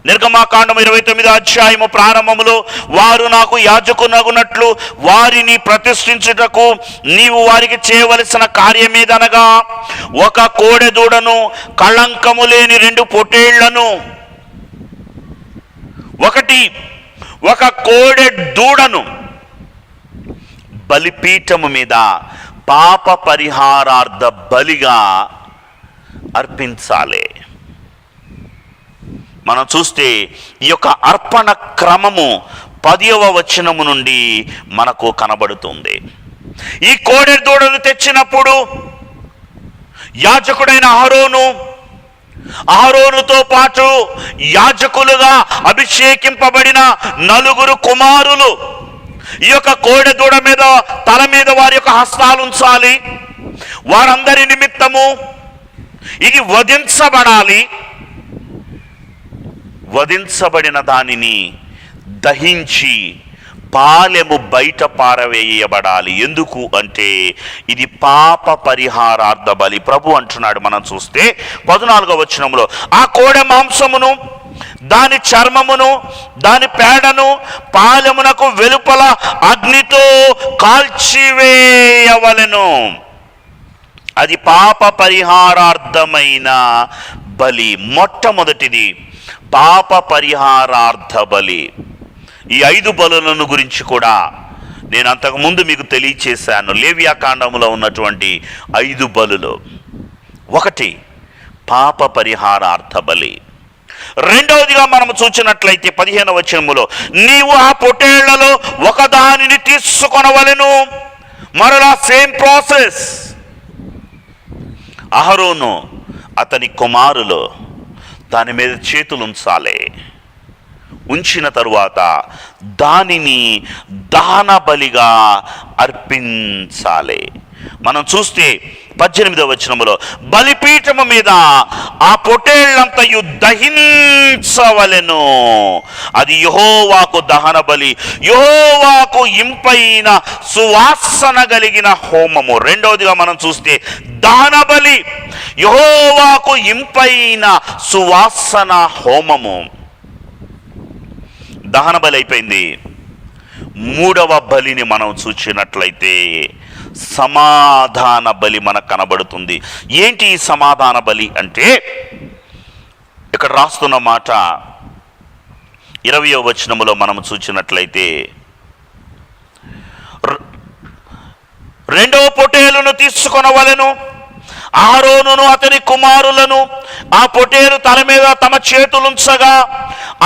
నిర్గమాకాండము 29వ అధ్యాయము ప్రారంభములో, వారు నాకు యాజకునగునట్లు వారిని ప్రతిష్ఠించుటకు నీవు వారికి చేయవలసిన కార్యమేదనగా, ఒక కోడెదూడను, కళంకము లేని 2 పొట్టేళ్లను, ఒక కోడె దూడను బలిపీఠము మీద పాప పరిహారార్థ బలిగా అర్పించాలి. మనం చూస్తే ఈ యొక్క అర్పణ క్రమము 10వ వచనము నుండి మనకు కనబడుతుంది. ఈ కోడె దూడను తెచ్చినప్పుడు యాజకుడైన అహరోనుతో పాటు యాజకులుగా అభిషేకింపబడిన 4 కుమారులు ఈ యొక్క కోడె దూడ మీద తల మీద వారి యొక్క హస్తాలు ఉంచాలి. వారందరి నిమిత్తము ఇది వధించబడాలి. వధించబడిన దానిని దహించి పాలెము బయట పారవేయబడాలి. ఎందుకు అంటే ఇది పాప పరిహారార్థ బలి. ప్రభు అంటున్నాడు, మనం చూస్తే 14వ వచనంలో, ఆ కోడె మాంసమును, దాని చర్మమును, దాని పేడను పాలెమునకు వెలుపల అగ్నితో కాల్చివేయవలెను. అది పాప పరిహారార్థమైన బలి. మొట్టమొదటిది పాప పరిహారార్థ బలి. ఈ 5 బలులను గురించి కూడా నేను అంతకుముందు మీకు తెలియచేశాను. లేవియాకాండములో ఉన్నటువంటి 5 బలులు. 1 పాప పరిహారార్థ బలి. రెండవదిగా మనము చూచినట్లయితే 15వ వచనములో, నీవు ఆ పొట్టేళ్లలో ఒకదానిని తీసుకొనవలెను. మరలా సేమ్ ప్రాసెస్. అహరోను అతని కుమారులు దాని మీద చేతులు ఉంచాలి. ఉంచిన తరువాత దానిని దహన బలిగా అర్పించాలి. మనం చూస్తే 18వ వచనములో, బలిపీఠము మీద ఆ పొట్టేళ్లంతయు దహించవలెను. అది యెహోవాకు దహన బలి, యెహోవాకు ఇంపైన సువాసన కలిగిన హోమము. రెండవదిగా మనం చూస్తే దహన బలి, యెహోవాకు ఇంపైన సువాసన హోమము. దహన బలి అయిపోయింది. 3వ బలిని మనం చూచినట్లయితే సమాధాన బలి మనకు కనబడుతుంది. ఏంటి ఈ సమాధాన బలి అంటే, ఇక్కడ రాస్తున్న మాట 20వ వచనములో మనం చూచినట్లయితే, 2వ పొట్టేలును తీసుకొనవలెను. అహరోనును అతని కుమారులను ఆ పొట్టేలు తల మీద తమ చేతులుంచగా,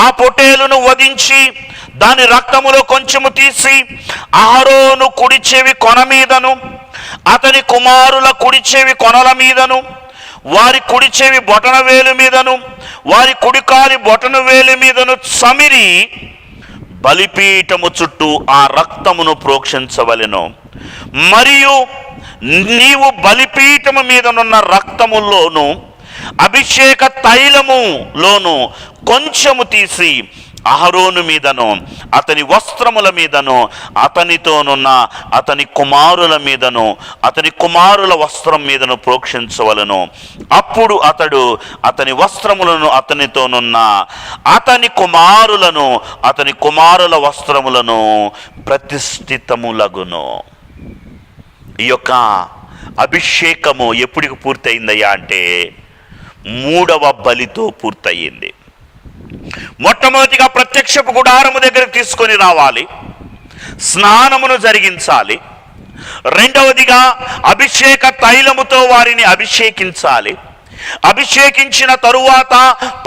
ఆ పొట్టేలును వధించి దాని రక్తములో కొంచెము తీసి అహరోను కుడి చెవి కొన మీదను, అతని కుమారుల కుడి చెవి కొనల మీదను, వారి కుడి చెవి బొటన వేలు మీదను, వారి కుడికాలి బొటన వేలు మీదను సమిరి బలిపీఠము చుట్టూ ఆ రక్తమును ప్రోక్షించవలెను. మరియు నీవు బలిపీఠము మీదనున్న రక్తములోను అభిషేక తైలములోను కొంచెము తీసి అహరోను మీదను, అతని వస్త్రముల మీదను, అతనితోనున్న అతని కుమారుల మీదను, అతని కుమారుల వస్త్రం మీదను ప్రోక్షించవలను. అప్పుడు అతడు అతని వస్త్రములను, అతనితోనున్న అతని కుమారులను, అతని కుమారుల వస్త్రములను ప్రతిష్ఠితములగును. ఈ యొక్క అభిషేకము ఎప్పటికి పూర్తయిందయ్యా అంటే 3వ బలితో పూర్తయింది. మొట్టమొదటిగా ప్రత్యక్షపు గుడారము దగ్గరకు తీసుకొని రావాలి, స్నానమును జరిగించాలి. రెండవదిగా అభిషేక తైలముతో వారిని అభిషేకించాలి. అభిషేకించిన తరువాత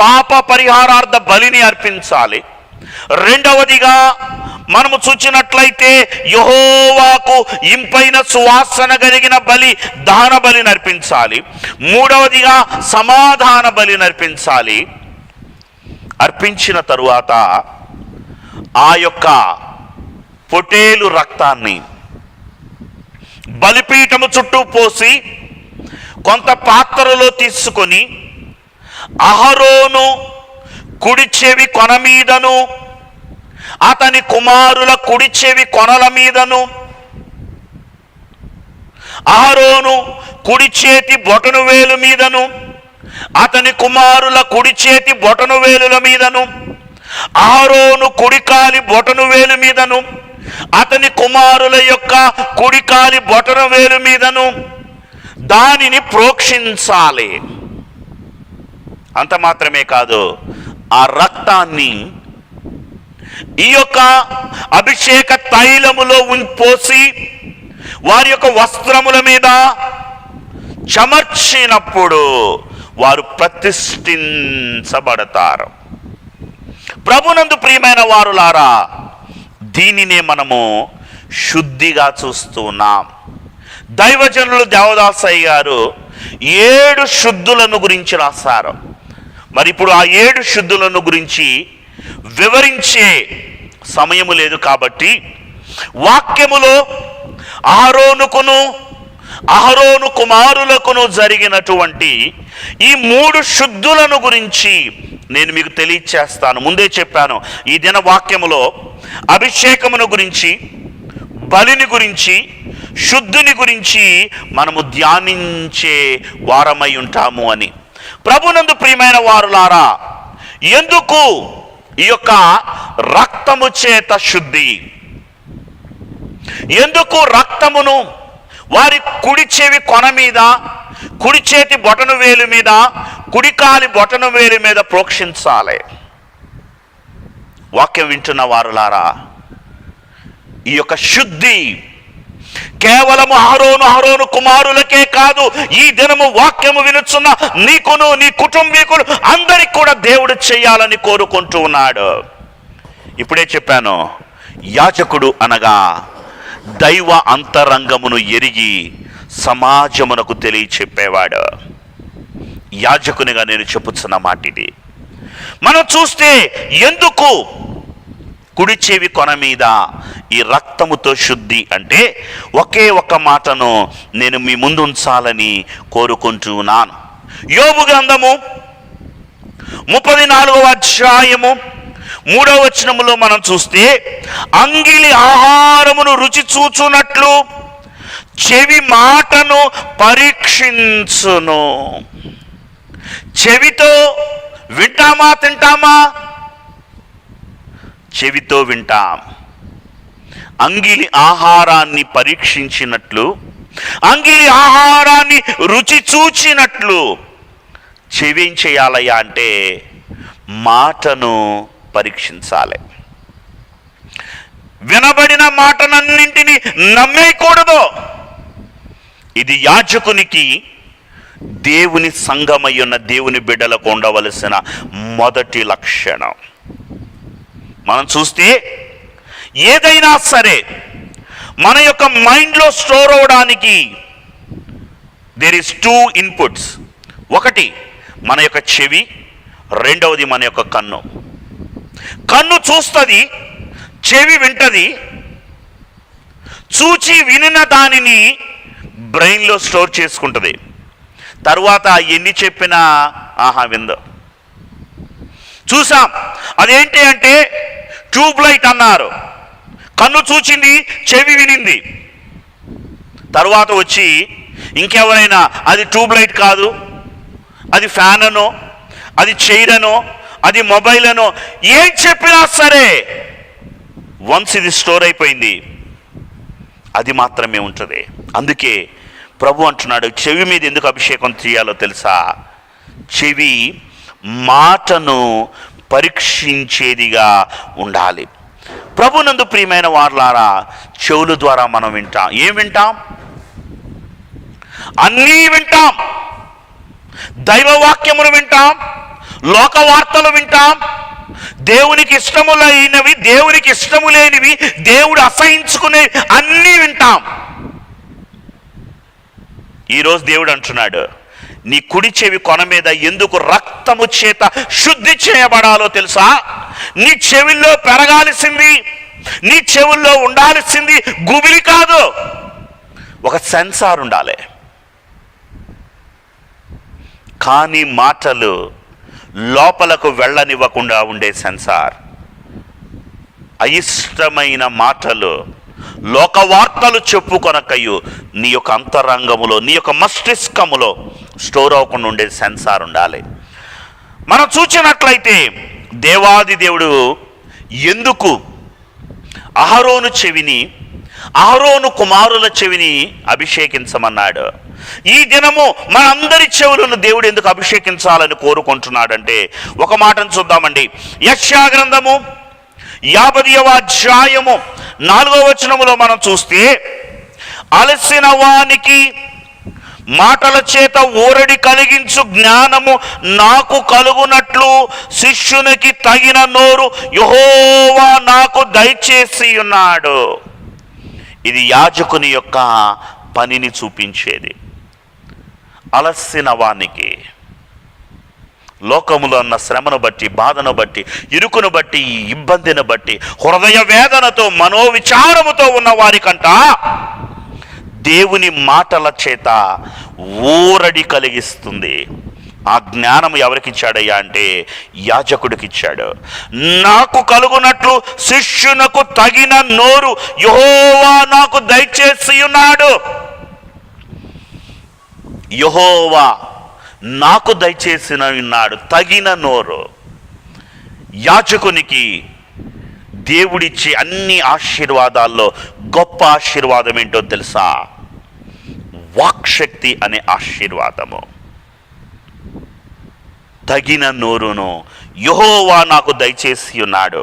పాప పరిహారార్థ బలిని అర్పించాలి. రెండవదిగా మనము చూచినట్లయితే యెహోవాకు ఇంపైన సువాసన కలిగిన బలి, దహన బలి నర్పించాలి. మూడవదిగా సమాధాన బలి నర్పించాలి. అర్పించిన తరువాత ఆ యొక్క పొటేలు రక్తాన్ని బలిపీఠము చుట్టూ పోసి కొంత పాత్రలో తీసుకొని అహరోను కుడి చెవి కొన మీదను అతని కుమారుల కుడి చెవి కొనల మీదను అహరోను కుడి చేతి బొటను వేలు మీదను అతని కుమారుల కుడి చేతి బొటను వేలుల మీదను అహరోను కుడికాలి బొటను వేలు మీదను అతని కుమారుల యొక్క కుడికాలి బొటను వేలు మీదను దానిని ప్రోక్షించాలి. అంత మాత్రమే కాదు, ఆ రక్తాన్ని ఈ యొక్క అభిషేక తైలములో పోసి వారి యొక్క వస్త్రముల మీద చమర్చినప్పుడు వారు ప్రతిష్ఠించబడతారు. ప్రభునందు ప్రియమైన వారులారా, దీనినే మనము శుద్ధిగా చూస్తున్నాం. దైవజనులు దేవదాసయ్య గారు 7 శుద్ధులను గురించి రాశారు. మరి ఇప్పుడు ఆ 7 శుద్ధులను గురించి వివరించే సమయము లేదు కాబట్టి వాక్యములో అహరోను కుమారులకును జరిగినటువంటి ఈ 3 శుద్ధులను గురించి నేను మీకు తెలియచేస్తాను. ముందే చెప్పాను, ఈ దిన వాక్యములో అభిషేకమును గురించి, బలిని గురించి, శుద్ధిని గురించి మనము ధ్యానించే వారమై ఉంటాము అని. ప్రభునందు ప్రియమైన వారులారా, ఎందుకు ఈ యొక్క రక్తము చేత శుద్ధి? ఎందుకు రక్తమును వారి కుడి చెవి కొన మీద, కుడి చేతి బొటను వేలు మీద, కుడికాలి బొటను వేలు మీద ప్రోక్షించాలి? వాక్యం వింటున్న వారులారా, ఈ యొక్క శుద్ధి కేవలము అహరోను కుమారులకే కాదు, ఈ దినము వాక్యము వినుచున్న నీకును నీ కుటుంబీకులు అందరికి కూడా దేవుడు చేయాలని కోరుకుంటూ ఉన్నాడు. ఇప్పుడే చెప్పాను, యాజకుడు అనగా దైవ అంతరంగమును ఎరిగి సమాజమునకు తెలియచెప్పేవాడు. యాజకునిగా నేను చెప్పుచున్న మాట ఇది. మనం చూస్తే ఎందుకు కుడి చెవి కొన మీద ఈ రక్తముతో శుద్ధి అంటే ఒకే ఒక మాటను నేను మీ ముందు ఉంచాలని కోరుకుంటున్నాను. యోబు గ్రంథము 34వ అధ్యాయము 3వ వచనములో మనం చూస్తే, అంగిలి ఆహారమును రుచి చూచునట్లు చెవి మాటను పరీక్షించును. చెవితో వింటామా, తింటామా? చెవితో వింటాం. అంగిలి ఆహారాన్ని పరీక్షించినట్లు, అంగిలి ఆహారాన్ని రుచి చూచినట్లు చెవి ఏం చేయాలయ్యా అంటే మాటను పరీక్షించాలి. వినబడిన మాటనన్నింటినీ నమ్మేయకూడదు. ఇది యాజకునికి, దేవుని సంఘమై ఉన్న దేవుని బిడ్డలకు ఉండవలసిన మొదటి లక్షణం. మనం చూస్తే ఏదైనా సరే మన యొక్క మైండ్లో స్టోర్ అవ్వడానికి దేర్ ఇస్ 2 ఇన్పుట్స్. ఒకటి మన యొక్క చెవి, రెండవది మన యొక్క కన్ను. కన్ను చూస్తుంది, చెవి వింటది. చూచి వినిన దానిని బ్రెయిన్లో స్టోర్ చేసుకుంటుంది. తరువాత ఎన్ని చెప్పినా విందో. చూసాం, అదేంటి అంటే ట్యూబ్ లైట్ అన్నారు. కన్ను చూచింది, చెవి వినింది. తరువాత వచ్చి ఇంకెవరైనా అది ట్యూబ్ లైట్ కాదు, అది ఫ్యాన్ అనో, అది చైర్ అనో, అది మొబైల్ అనో ఏం చెప్పినా సరే, వన్స్ ఇది స్టోర్ అయిపోయింది, అది మాత్రమే ఉంటుంది. అందుకే ప్రభు అంటున్నాడు, చెవి మీద ఎందుకు అభిషేకం చేయాలో తెలుసా? చెవి మాటను పరీక్షించేదిగా ఉండాలి. ప్రభునందు ప్రియమైన వారలారా, చెవుల ద్వారా మనం వింటాం. ఏం వింటాం? అన్నీ వింటాం. దైవవాక్యమును వింటాం, లోక వార్తలు వింటాం, దేవునికి ఇష్టములైనవి, దేవునికి ఇష్టము లేనివి, దేవుడు అసహించుకునే అన్నీ వింటాం. ఈరోజు దేవుడు అంటున్నాడు, నీ కుడి చెవి కొన మీద ఎందుకు రక్తము చేత శుద్ధి చేయబడాలో తెలుసా? నీ చెవిలో పెరగాల్సింది, నీ చెవుల్లో ఉండాల్సింది గుబిలి కాదు, ఒక సెన్సార్ ఉండాలి. కానీ మాటలు లోపలకు వెళ్ళనివ్వకుండా ఉండే సెన్సార్. అయిష్టమైన మాటలు, లోకవార్తలు చెప్పుకొనకయ్యు నీ యొక్క అంతరంగములో, నీ యొక్క మస్తిష్కములో స్టోర్ అవ్వకుండా ఉండే సెన్సార్ ఉండాలి. మనం చూసినట్లయితే దేవాది దేవుడు ఎందుకు అహరోను చెవిని, అహరోను కుమారుల చెవిని అభిషేకించమన్నాడు? ఈ దినము మనందరి చెవులను దేవుడు ఎందుకు అభిషేకించాలని కోరుకుంటున్నాడంటే, ఒక మాటను చూద్దామండి. యెషయా గ్రంథము 50వ అధ్యాయము 4వ వచనములో మనం చూస్తే, అలసిన వానికి మాటల చేత ఊరడి కలిగించు జ్ఞానము నాకు కలుగునట్లు శిష్యునికి తగిన నోరు యెహోవా నాకు దయచేసి ఉన్నాడు. ఇది యాజకుని యొక్క పనిని చూపించేది. అలసిన వానికి, లోకములో ఉన్న శ్రమను బట్టి, బాధను బట్టి, ఇరుకును బట్టి, ఇబ్బందిని బట్టి, హృదయ వేదనతో, మనోవిచారముతో ఉన్న వారికంట దేవుని మాటల చేత ఊరడి కలిగిస్తుంది. ఆ జ్ఞానం ఎవరికిచ్చాడయ్యా అంటే యాజకుడికి ఇచ్చాడు. నాకు కలుగునట్లు శిష్యునకు తగిన నోరు యెహోవా నాకు దయచేసి ఉన్నాడు. యెహోవా నాకు దయచేసిన ఉన్నాడు తగిన నోరు. యాజకునికి దేవుడిచ్చే అన్ని ఆశీర్వాదాల్లో గొప్ప ఆశీర్వాదం ఏంటో తెలుసా? వాక్శక్తి అనే ఆశీర్వాదము. తగిన నోరును యెహోవా నాకు దయచేసి ఉన్నాడు.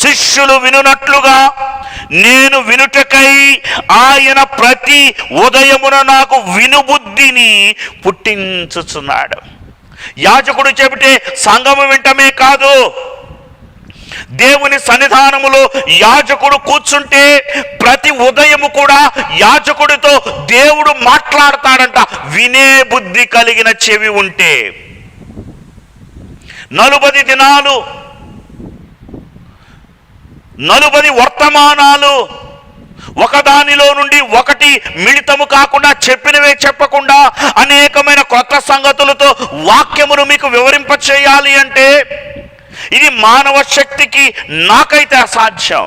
శిష్యులు వినునట్లుగా నేను వినుటకై ఆయన ప్రతి ఉదయమున నాకు వినుబుద్ధిని పుట్టించుచున్నాడు. యాజకుడు చెబితే సంఘము వింటమే కాదు, దేవుని సన్నిధానములో యాజకుడు కూర్చుంటే ప్రతి ఉదయము కూడా యాజకుడితో దేవుడు మాట్లాడతాడంట. వినే బుద్ధి కలిగిన చెవి ఉంటే 40 దినాలు 40 వర్తమానాలు ఒకదానిలో నుండి ఒకటి మిళితము కాకుండా, చెప్పినవే చెప్పకుండా అనేకమైన కొత్త సంగతులతో వాక్యమును మీకు వివరింపచేయాలి అంటే ఇది మానవ శక్తికి, నాకైతే అసాధ్యం.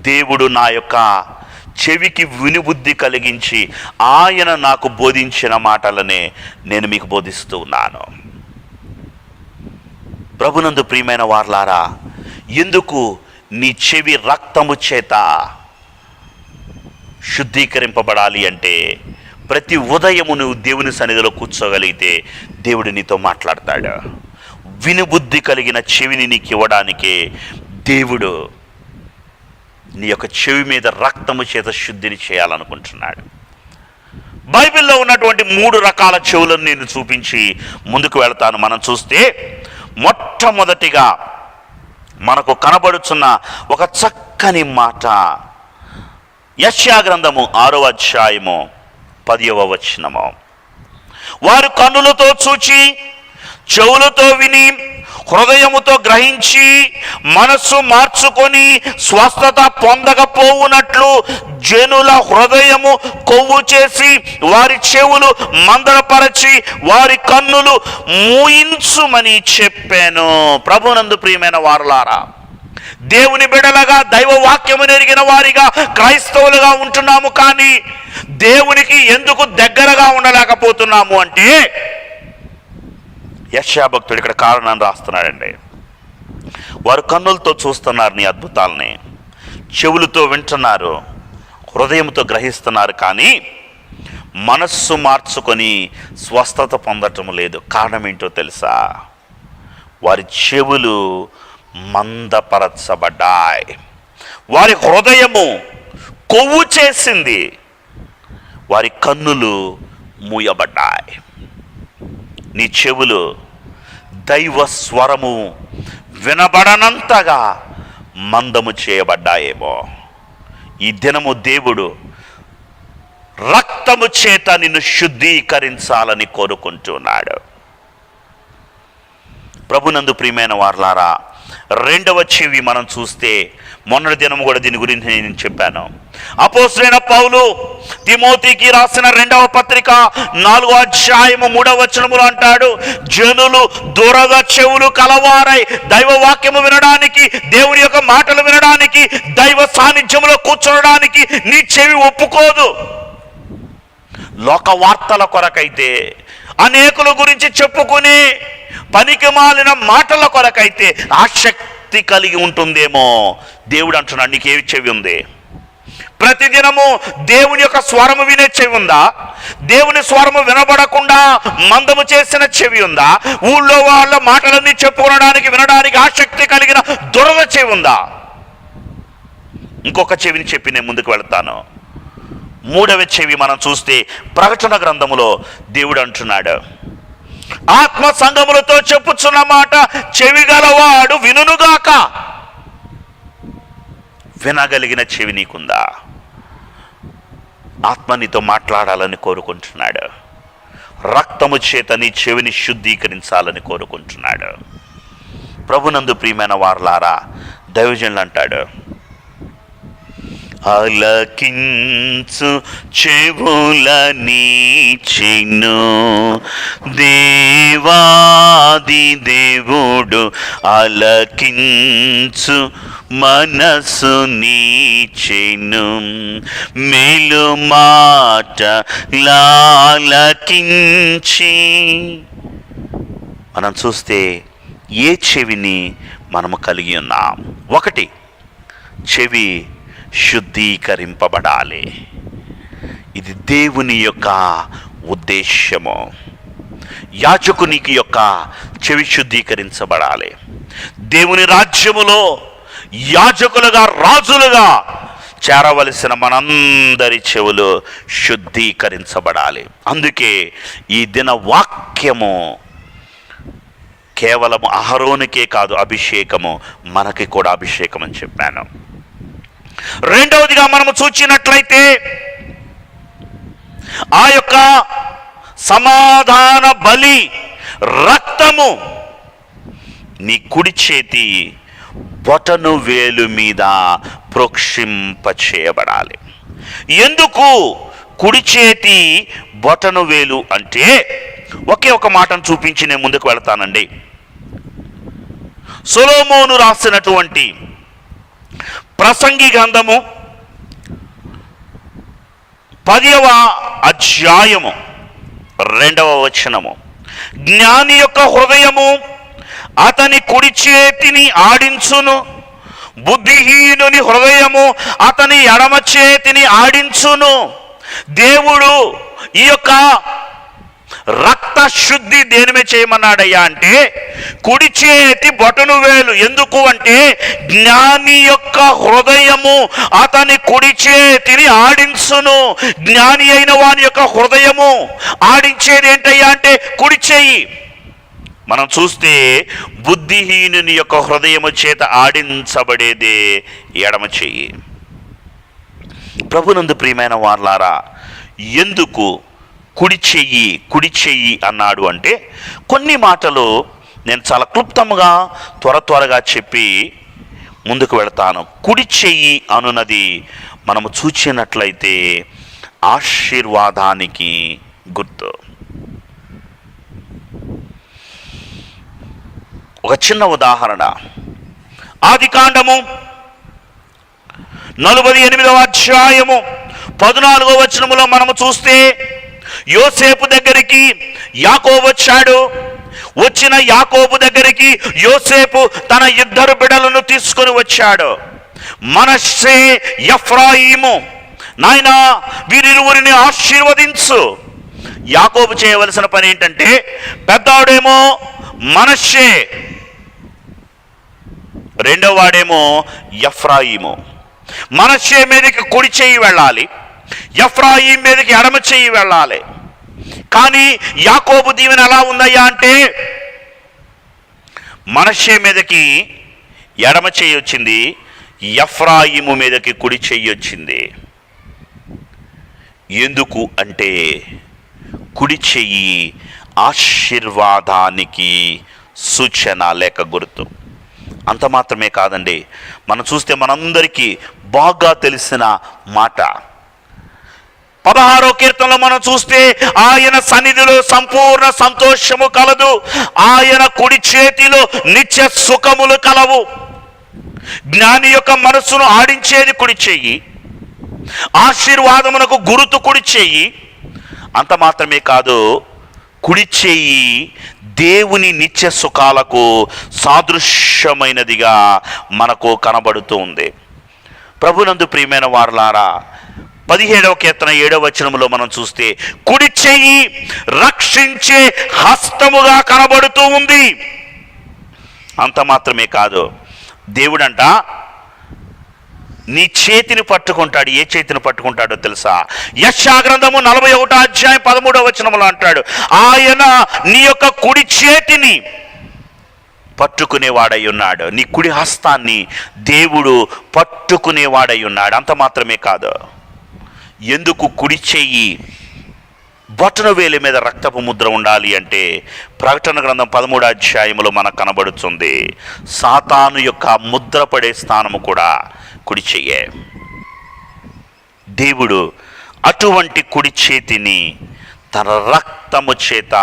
దేవుడు నా యొక్క చెవికి వినుబుద్ధి కలిగించి ఆయన నాకు బోధించిన మాటలనే నేను మీకు బోధిస్తూ ఉన్నాను. ప్రభునందు ప్రియమైన వారలారా, ఎందుకు నీ చెవి రక్తము చేత శుద్ధీకరింపబడాలి అంటే, ప్రతి ఉదయము నువ్వు దేవుని సన్నిధిలో కూర్చోగలిగితే దేవుడు నీతో మాట్లాడతాడు. వినుబుద్ధి కలిగిన చెవిని నీకు ఇవ్వడానికే దేవుడు నీ యొక్క చెవి మీద రక్తము చేత శుద్ధిని చేయాలనుకుంటున్నాడు. బైబిల్లో ఉన్నటువంటి 3 రకాల చెవులను నేను చూపించి ముందుకు వెళతాను. మనం చూస్తే మొట్టమొదటిగా మనకు కనబడుచున్న ఒక చక్కని మాట యెషయా గ్రంథము 6వ అధ్యాయము 10వ వచనము. వారు కన్నులతో చూచి, చెవులతో విని, హృదయముతో గ్రహించి, మనస్సు మార్చుకొని స్వస్థత పొందకపోవునట్లు జనుల హృదయము కొవ్వు చేసి, వారి చెవులు మందరపరచి, వారి కన్నులు మూయించుమని చెప్పాను. ప్రభునందు ప్రియమైన వారలారా, దేవుని బిడలగా, దైవ వాక్యము ఎరిగిన వారిగా, క్రైస్తవులుగా ఉంటున్నాము. కానీ దేవునికి ఎందుకు దగ్గరగా ఉండలేకపోతున్నాము అంటే, యెషయా భక్తుడు ఇక్కడ కారణాన్ని రాస్తున్నాడండి. వారు కన్నులతో చూస్తున్నారు నీ అద్భుతాలని, చెవులతో వింటున్నారు, హృదయంతో గ్రహిస్తున్నారు, కానీ మనస్సు మార్చుకొని స్వస్థత పొందటం లేదు. కారణం ఏంటో తెలుసా? వారి చెవులు మందపరచబడ్డాయి. వారి హృదయము కొవ్వు చేసింది, వారి కన్నులు మూయబడ్డాయి. నీ చెవులు దైవ స్వరము వినబడనంతగా మందము చేయబడ్డాయేమో. ఈ దినము దేవుడు రక్తము చేత నిన్ను శుద్ధీకరించాలని కోరుకుంటున్నాడు. ప్రభునందు ప్రియమైన వారలారా, రెండవ చెవి మనం చూస్తే, మొన్నటి దినం కూడా దీని గురించి నేను చెప్పాను. అపోస్తలుడైన పౌలు తిమోతికి రాసిన 2వ పత్రిక 4వ అధ్యాయము 3వ వచనములో అంటాడు, జనులు దూరగా చెవులు కలవారై దైవ వాక్యము వినడానికి, దేవుని యొక్క మాటలు వినడానికి, దైవ సాన్నిధ్యములో కూర్చోడానికి నీ చెవి ఒప్పుకోదు. లోక వార్తల కొరకైతే, అనేకుల గురించి చెప్పుకుని పనికి మాలిన మాటల కొరకైతే ఆసక్తి కలిగి ఉంటుందేమో. దేవుడు అంటున్నాడు, నీకేవి చెవి ఉంది? ప్రతిదినము దేవుని యొక్క స్వరము వినే చెవి ఉందా? దేవుని స్వరము వినబడకుండా మందము చేసిన చెవి ఉందా? ఊళ్ళో వాళ్ళ మాటలన్నీ చెప్పుకోవడానికి, వినడానికి ఆసక్తి కలిగిన దురద చెవి ఉందా? ఇంకొక చెవిని చెప్పి నేను ముందుకు వెళ్తాను. 3వ చెవి మనం చూస్తే, ప్రకటన గ్రంథములో దేవుడు అంటున్నాడు, ఆత్మ సంగములతో చెప్పుచున్న మాట చెవి గలవాడు వినుగాక. వినగలిగిన చెవి నీకుందా? ఆత్మ నీతో మాట్లాడాలని కోరుకుంటున్నాడు. రక్తము చేత నీ చెవిని శుద్ధీకరించాలని కోరుకుంటున్నాడు. ప్రభునందు ప్రియమైన వారలారా, దైవజనులు అంటాడు, అలకించు చెవులనిచ్చెను దేవాది దేవుడు, అలకించు మనసు నీచెను మేలు మాట లాలకించి. మనం చూస్తే ఏ చెవిని మనము కలిగి ఉన్నాం? 1, చెవి శుద్ధీకరింపబడాలి. ఇది దేవుని యొక్క ఉద్దేశ్యము. యాజకునికి యొక్క చెవి శుద్ధీకరించబడాలి. దేవుని రాజ్యములో యాజకులుగా, రాజులుగా చేరవలసిన మనందరి చెవులు శుద్ధీకరించబడాలి. అందుకే ఈ దిన వాక్యము కేవలం అహరోనుకే కాదు అభిషేకము, మనకి కూడా అభిషేకం అని చెప్పాను. రెండవదిగా మనము చూచినట్లయితే, ఆ యొక్క సమాధాన బలి రక్తము నీ కుడి చేతి బొటను వేలు మీద ప్రోక్షింప చేయబడాలి. ఎందుకు కుడి చేతి బొటను వేలు అంటే, ఒకే ఒక మాటను చూపించి నేను ముందుకు వెళతానండి. సొలొమోను రాసినటువంటి ప్రసంగి గ్రంథము 10వ అధ్యాయము 2వ వచనము, జ్ఞాని యొక్క హృదయము అతని కుడి చేతిని ఆడించును, బుద్ధిహీనుని హృదయము అతని ఎడమ చేతిని ఆడించును. దేవుడు ఈ యొక్క రక్త శుద్ధి దేని మీద చేయమన్నాడయ్యా అంటే, కుడి చేతి బొటను వేలు. ఎందుకు అంటే, జ్ఞాని యొక్క హృదయము అతని కుడి చేతిని ఆడించును. జ్ఞాని అయిన వాని యొక్క హృదయము ఆడించేది ఏంటయ్యా అంటే కుడి చేయి. మనం చూస్తే బుద్ధిహీనుని యొక్క హృదయము చేత ఆడించబడేదే ఎడమ చెయ్యి. ప్రభునందు ప్రియమైన వారలారా, ఎందుకు కుడి చెయ్యి అన్నాడు అంటే, కొన్ని మాటలు నేను చాలా క్లుప్తంగా త్వరగా చెప్పి ముందుకు వెళతాను. కుడి చెయ్యి అనున్నది మనము చూచినట్లయితే ఆశీర్వాదానికి గుర్తు. ఒక చిన్న ఉదాహరణ, ఆదికాండము 48వ అధ్యాయము 14వ వచనములో మనము చూస్తే, యోసేపు దగ్గరికి యాకోబు వచ్చాడు. వచ్చిన యాకోబు దగ్గరికి యోసేపు తన 2 బిడ్డలను తీసుకొని వచ్చాడు. మనష్షే, ఎఫ్రాయిము, నాయనా వీరిరువురిని ఆశీర్వదించు. యాకోబు చేయవలసిన పని ఏంటంటే, పెద్దవాడేమో మనష్షే, రెండో వాడేమో ఎఫ్రాయిము. మనష్షే మీదకి కుడి చెయ్యి వెళ్ళాలి, ఎఫ్రాయిం మీదకి ఎడమ చెయ్యి వెళ్ళాలి. కానీ యాకోబు దీవెన ఎలా ఉందయ్యా అంటే మనష్షే మీదకి ఎడమ చెయ్యి వచ్చింది, ఎఫ్రాయిము మీదకి కుడి చెయ్యి వచ్చింది. ఎందుకు అంటే కుడి చెయ్యి ఆశీర్వాదానికి సూచన లేక గుర్తు. అంత మాత్రమే కాదండి, మనం చూస్తే మనందరికీ బాగా తెలిసిన మాట 16వ కీర్తనలో మనం చూస్తే ఆయన సన్నిధిలో సంపూర్ణ సంతోషము కలదు, ఆయన కుడి చేతిలో నిత్య సుఖములు కలవు. జ్ఞాని యొక్క మనస్సును ఆడించేది కుడి చెయ్యి, ఆశీర్వాదమునకు గురుతు కుడి చెయ్యి. అంత మాత్రమే కాదు, కుడి చెయ్యి దేవుని నిత్య సుఖాలకు సాదృశ్యమైనదిగా మనకు కనబడుతూ ఉంది. ప్రభునందు ప్రియమైన వారలారా, 17వ కీర్తన 7వ వచనములో మనం చూస్తే కుడి చెయ్యి రక్షించే హస్తముగా కనబడుతూ ఉంది. అంత మాత్రమే కాదు, దేవుడంట నీ చేతిని పట్టుకుంటాడు. ఏ చేతిని పట్టుకుంటాడో తెలుసా? యెషయా గ్రంథము 41వ అధ్యాయం 13వ వచనములో అంటాడు, ఆయన నీ యొక్క కుడి చేతిని పట్టుకునేవాడై ఉన్నాడు. నీ కుడి హస్తాన్ని దేవుడు పట్టుకునేవాడై ఉన్నాడు. అంత మాత్రమే కాదు, ఎందుకు కుడి చెయ్యి బొటన వేలి మీద రక్తపు ముద్ర ఉండాలి అంటే ప్రకటన గ్రంథం 13వ అధ్యాయములో మనకు కనబడుతుంది, సాతాను యొక్క ముద్ర పడే స్థానము కూడా కుడి చెయ్యే. దేవుడు అటువంటి కుడి చేతిని తన రక్తము చేత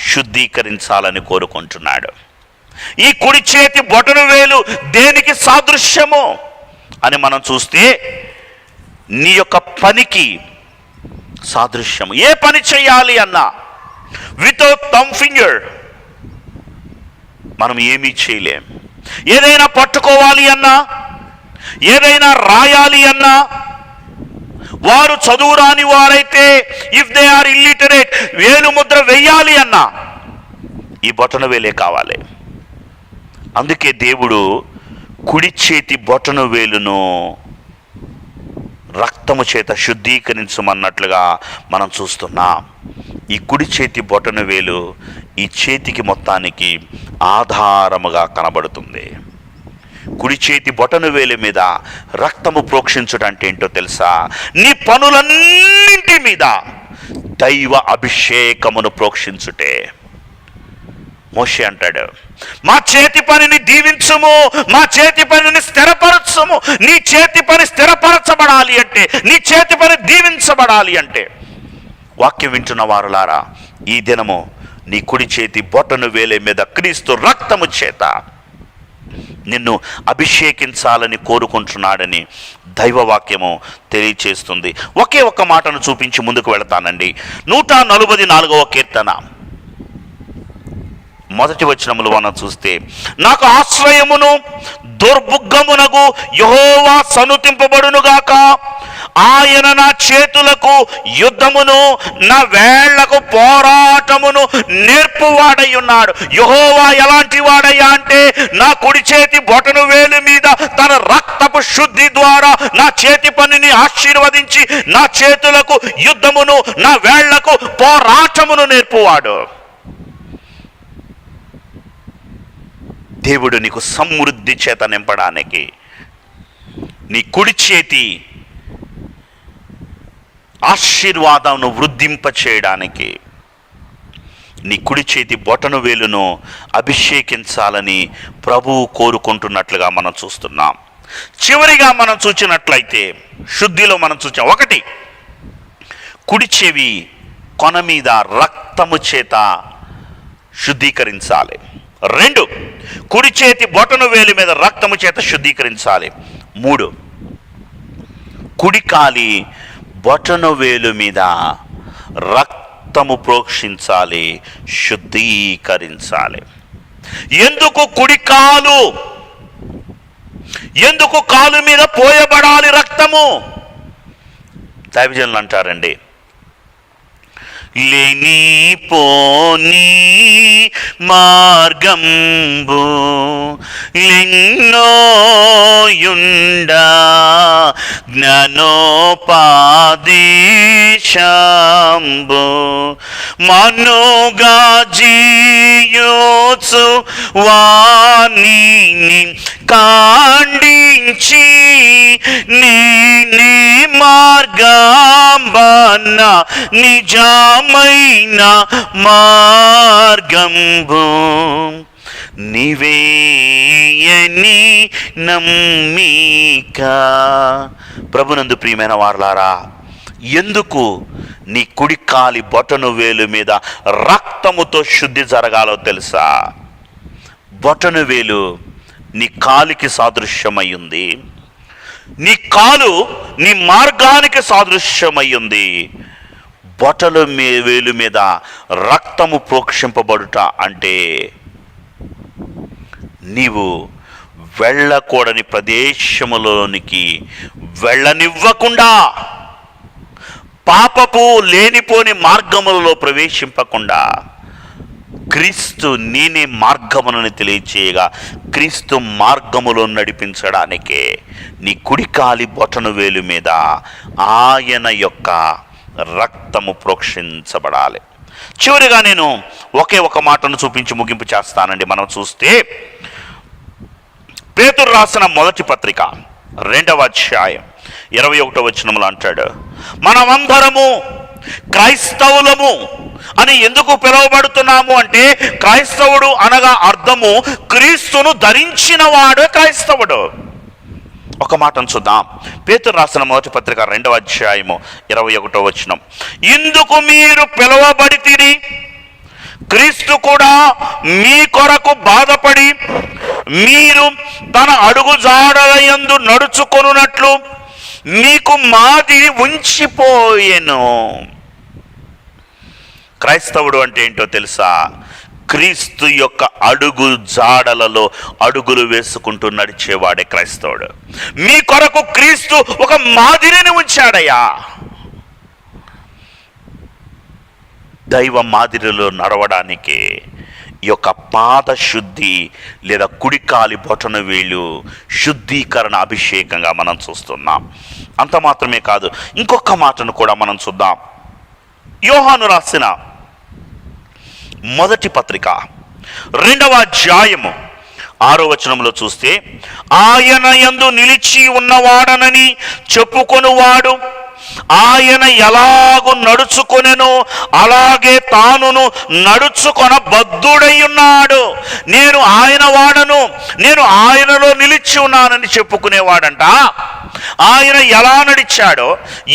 శుద్ధీకరించాలని కోరుకుంటున్నాడు. ఈ కుడి చేతి బొటన వేలు దేనికి సాదృశ్యము అని మనం చూస్తే నీ యొక్క పనికి సాదృశ్యము. ఏ పని చేయాలి అన్నా వితౌట్ థంబ్ ఫింగర్ మనం ఏమీ చేయలేం. ఏదైనా పట్టుకోవాలి అన్నా, ఏదైనా రాయాలి అన్నా, వారు చదువు రాని వారైతే ఇఫ్ దే ఆర్ ఇల్లిటరేట్ వేలు ముద్ర వెయ్యాలి అన్నా ఈ బొటన వేలే కావాలి. అందుకే దేవుడు కుడి చేతి బొటన వేలును రక్తము చేత శుద్ధీకరించమన్నట్లుగా మనం చూస్తున్నాం. ఈ కుడి చేతి బొటన వేలు ఈ చేతికి మొత్తానికి ఆధారముగా కనబడుతుంది. కుడి చేతి బొటన వేలు మీద రక్తము ప్రోక్షించుట అంటే ఏంటో తెలుసా? నీ పనులన్నింటి మీద దైవ అభిషేకమును ప్రోక్షించుటే. మోషే అంటాడు, మా చేతి పనిని దీవించుము, మా చేతి పనిని స్థిరపరచుము. నీ చేతి పని స్థిరపరచబడాలి అంటే, నీ చేతి పని దీవించబడాలి అంటే, వాక్యం వింటున్న వారులారా, ఈ దినము నీ కుడి చేతి బొటను వేలే మీద క్రీస్తు రక్తము చేత నిన్ను అభిషేకించాలని కోరుకుంటున్నాడని దైవవాక్యము తెలియచేస్తుంది. ఒకే ఒక్క మాటను చూపించి ముందుకు వెళతానండి. 144వ కీర్తన 1వ వచనములు మనం చూస్తే, నాకు ఆశ్రయమును దుర్భుగ్గమునకు యెహోవా సన్నుతింపబడునుగాక. ఆయన నా చేతులకు యుద్ధమును, నా వేళ్లకు పోరాటమును నేర్పువాడై ఉన్నాడు. యెహోవా ఎలాంటి వాడయ్యా అంటే, నా కుడి చేతి బొటను వేలు మీద తన రక్తపు శుద్ధి ద్వారా నా చేతి పనిని ఆశీర్వదించి నా చేతులకు యుద్ధమును, నా వేళ్లకు పోరాటమును నేర్పువాడు. దేవుడు నీకు సమృద్ధి చేత నింపడానికి, నీ కుడి చేతి ఆశీర్వాదమును వృద్ధింప చేయడానికి, నీ కుడి చేతి బొటను వేలును అభిషేకించాలని ప్రభువు కోరుకుంటున్నట్లుగా మనం చూస్తున్నాం. చివరిగా మనం చూచినట్లయితే శుద్ధిలో మనం చూచాం. 1, కుడి చెవి కొన మీద రక్తము చేత శుద్ధీకరించాలి. 2, కుడి చేతి బొటను వేలు మీద రక్తము చేత శుద్ధీకరించాలి. 3, కుడి కాలి బొటను వేలు మీద రక్తము ప్రోక్షించాలి, శుద్ధీకరించాలి. ఎందుకు కుడి కాలు? ఎందుకు కాలు మీద పోయబడాలి రక్తము? దైవజనులు అంటారండి, లేనిపోని మార్గంబు లెన్నోయుండా జ్ఞానోపాదేశంబు మనుగా జీయోచు వాణిని కాండించి నేనే మార్గంబన నిజమైన మార్గంబు నీవేయని నమ్మిక. ప్రభునందు ప్రియమైన వారలారా, ఎందుకు నీ కుడి కాలి బొటను వేలు మీద రక్తముతో శుద్ధి జరగాలో తెలుసా? బొటను వేలు నీ కాలికి సాదృశ్యమయ్యింది, నీ కాలు నీ మార్గానికి సాదృశ్యమయ్యింది. బొటలు వేలు మీద రక్తము ప్రోక్షింపబడుట అంటే నీవు వెళ్ళకూడని ప్రదేశములోనికి వెళ్ళనివ్వకుండా, పాపపు లేనిపోని మార్గములలో ప్రవేశింపకుండా, క్రీస్తు నేనే మార్గమునని తెలియచేయగా క్రీస్తు మార్గములో నడిపించడానికే నీ కుడికాలి బొటను వేలు మీద ఆయన యొక్క రక్తము ప్రోక్షించబడాలి. చివరిగా నేను ఒకే ఒక మాటను చూపించి ముగింపు చేస్తానండి. మనం చూస్తే పేతురు రాసిన మొదటి పత్రిక 2వ అధ్యాయం 21వ వచనంలో అంటాడు, మనమందరము క్రైస్తవులము అని ఎందుకు పిలువబడుతున్నాము అంటే, క్రైస్తవుడు అనగా అర్థము క్రీస్తును ధరించిన వాడు క్రైస్తవుడు. ఒక మాటను చూద్దాం. పేతురు రాసిన మొదటి పత్రిక 2వ అధ్యాయము 21వ వచనం, ఇందుకు మీరు పిలువబడితిరి, క్రీస్తు కూడా మీ కొరకు బాధపడి మీరు తన అడుగు జాడలయందు నడుచుకొనున్నట్లు మీకు మాదిరి ఉంచిపోయెను. క్రైస్తవుడు అంటే ఏంటో తెలుసా? క్రీస్తు యొక్క అడుగు జాడలలో అడుగులు వేసుకుంటూ నడిచేవాడే క్రైస్తవుడు. మీ కొరకు క్రీస్తు ఒక మాదిరిని ఉంచాడయ్యా. దైవ మాదిరిలో నడవడానికి ఈ యొక్క పాద శుద్ధి లేదా కుడికాలి బొటన వేలు శుద్ధీకరణ అభిషేకంగా మనం చూస్తున్నాం. అంత మాత్రమే కాదు, ఇంకొక మాటను కూడా మనం చూద్దాం. యోహాను రాసిన మొదటి పత్రిక 2వ అధ్యాయము 6వ వచనంలో చూస్తే, ఆయన యందు నిలిచి ఉన్నవాడనని చెప్పుకొనువాడు ఆయన ఎలాగూ నడుచుకొనెనో అలాగే తానును నడుచుకొన బద్ధుడై ఉన్నాడు. నేను ఆయన వాడను, నేను ఆయనలో నిలిచి ఉన్నానని చెప్పుకునేవాడంట. ఆయన ఎలా నడిచాడో,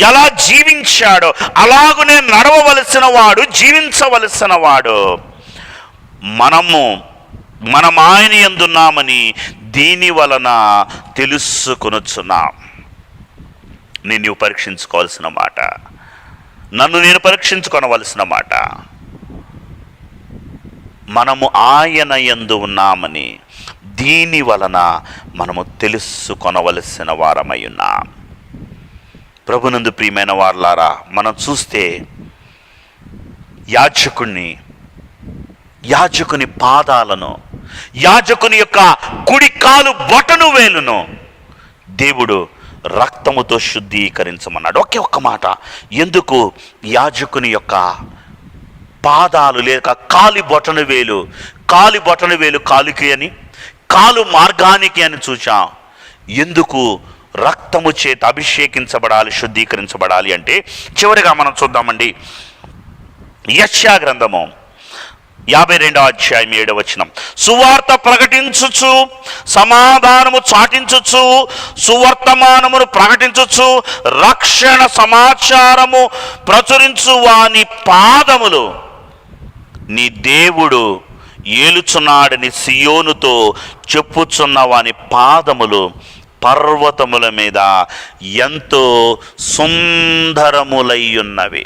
ఎలా జీవించాడో అలాగునే నడవవలసిన వాడు, జీవించవలసిన వాడు. మనం ఆయన యందున్నామని దీని వలన తెలుసుకొనుచున్నాం. నీవు పరీక్షించుకోవాల్సిన మాట, నన్ను నేను పరీక్షించుకొనవలసిన మాట. మనము ఆయన యందు ఉన్నామని దీని వలన మనము తెలుసుకొనవలసిన వారమై ఉన్నాం. ప్రభునందు ప్రియమైన వారలారా, మనం చూస్తే యాజకుని పాదాలను, యాజకుని యొక్క కుడి కాలు బొటను వేలును దేవుడు రక్తముతో శుద్ధీకరించమన్నాడు. ఒకే ఒక్క మాట, ఎందుకు యాజకుని యొక్క పాదాలు లేక కాలి బొటను వేలు కాలుకి అని, కాలు మార్గానికి అని చూచాం. ఎందుకు రక్తము చేత అభిషేకించబడాలి, శుద్ధీకరించబడాలి అంటే, చివరిగా మనం చూద్దామండి. యెషయా గ్రంథము 52వ అధ్యాయం 7వ వచనం, సువార్త ప్రకటించుచు సమాధానము చాటించుచు సువర్తమానమును ప్రకటించుచు రక్షణ సమాచారము ప్రచురించు వాని పాదములు నీ దేవుడు ఏలుచున్నాడని సియోనుతో చెప్పుచున్న వాని పాదములు పర్వతముల మీద ఎంతో సుందరములయ్యున్నవి.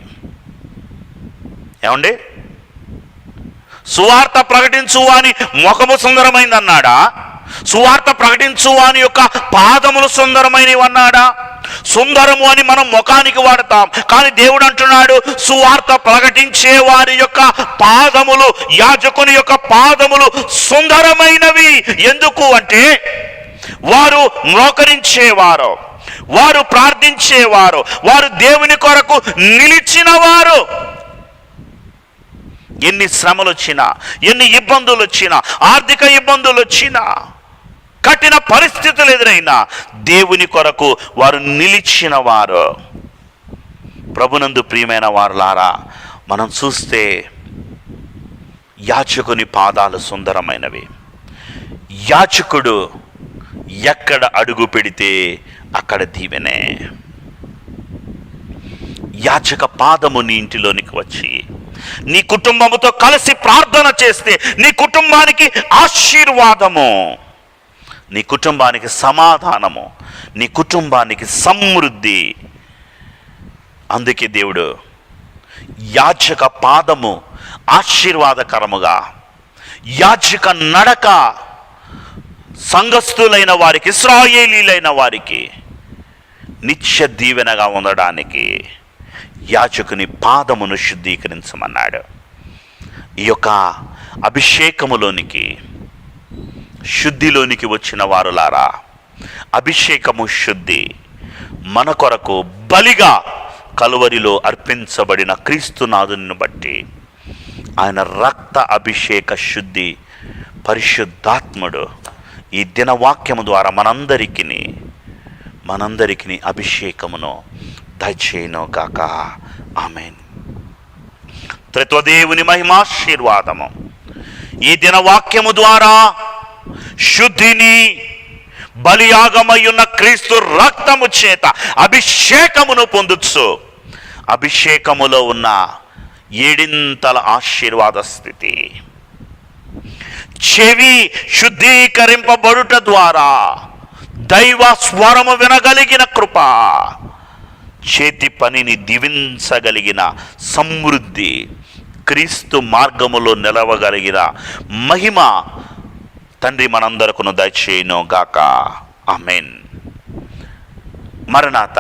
ఏమండి? సువార్త ప్రకటించు వాని ముఖము సుందరమైంది అన్నాడా? సువార్త ప్రకటించు వాని యొక్క పాదములు సుందరమైనవి అన్నాడా? సుందరము అని మనం ముఖానికి వాడతాం, కానీ దేవుడు అంటున్నాడు సువార్త ప్రకటించే వారి యొక్క పాదములు, యాజకుని యొక్క పాదములు సుందరమైనవి. ఎందుకు అంటే వారు మోకరించేవారు, వారు ప్రార్థించేవారు, వారు దేవుని కొరకు నిలిచినవారు. ఎన్ని శ్రమలు వచ్చినా, ఎన్ని ఇబ్బందులు వచ్చినా, ఆర్థిక ఇబ్బందులు వచ్చినా, కఠిన పరిస్థితులు ఎదురైనా దేవుని కొరకు వారు నిలిచిన వారు. ప్రభునందు ప్రియమైన వారులారా, మనం చూస్తే యాజకుని పాదాలు సుందరమైనవి. యాజకుడు ఎక్కడ అడుగు పెడితే అక్కడ దీవెనే. యాజక పాదము నీ ఇంటిలోనికి వచ్చి నీ కుటుంబముతో కలిసి ప్రార్థన చేస్తే నీ కుటుంబానికి ఆశీర్వాదము, నీ కుటుంబానికి సమాధానము, నీ కుటుంబానికి సమృద్ధి. అందుకే దేవుడు యాజక పాదము ఆశీర్వాదకరముగా, యాజక నడక సంఘస్థులైన వారికి, ఇశ్రాయేలీలైన వారికి నిత్య దీవెనగా ఉండడానికి యాజకుని పాదమును శుద్ధీకరించమన్నాడు. ఈ యొక్క అభిషేకములోనికి, శుద్ధిలోనికి వచ్చిన వారులారా, అభిషేకము శుద్ధి మన కొరకు బలిగా కలువరిలో అర్పించబడిన క్రీస్తునాథుని బట్టి ఆయన రక్త అభిషేక శుద్ధి పరిశుద్ధాత్ముడు ఈ దినవాక్యము ద్వారా మనందరికీ అభిషేకమును దయచేయును గాక. ఆమేన్. త్రిత్వదేవుని మహిమాశీర్వాదము ఈ దినవాక్యము ద్వారా శుద్ధిని, బలియాగమయ్యున్న క్రీస్తు రక్తము చేత అభిషేకమును పొందొచ్చు. అభిషేకములో ఉన్న ఏడింతల ఆశీర్వాద స్థితి, చెవి శుద్ధీకరింపబడుట ద్వారా దైవ స్వరము వినగలిగిన కృప, చేతి పనిని దీవించగలిగిన సమృద్ధి, క్రీస్తు మార్గములో నిలవగలిగిన మహిమ తండ్రి మనందరకును దయచేయును గాక. ఆమేన్. మరణాత.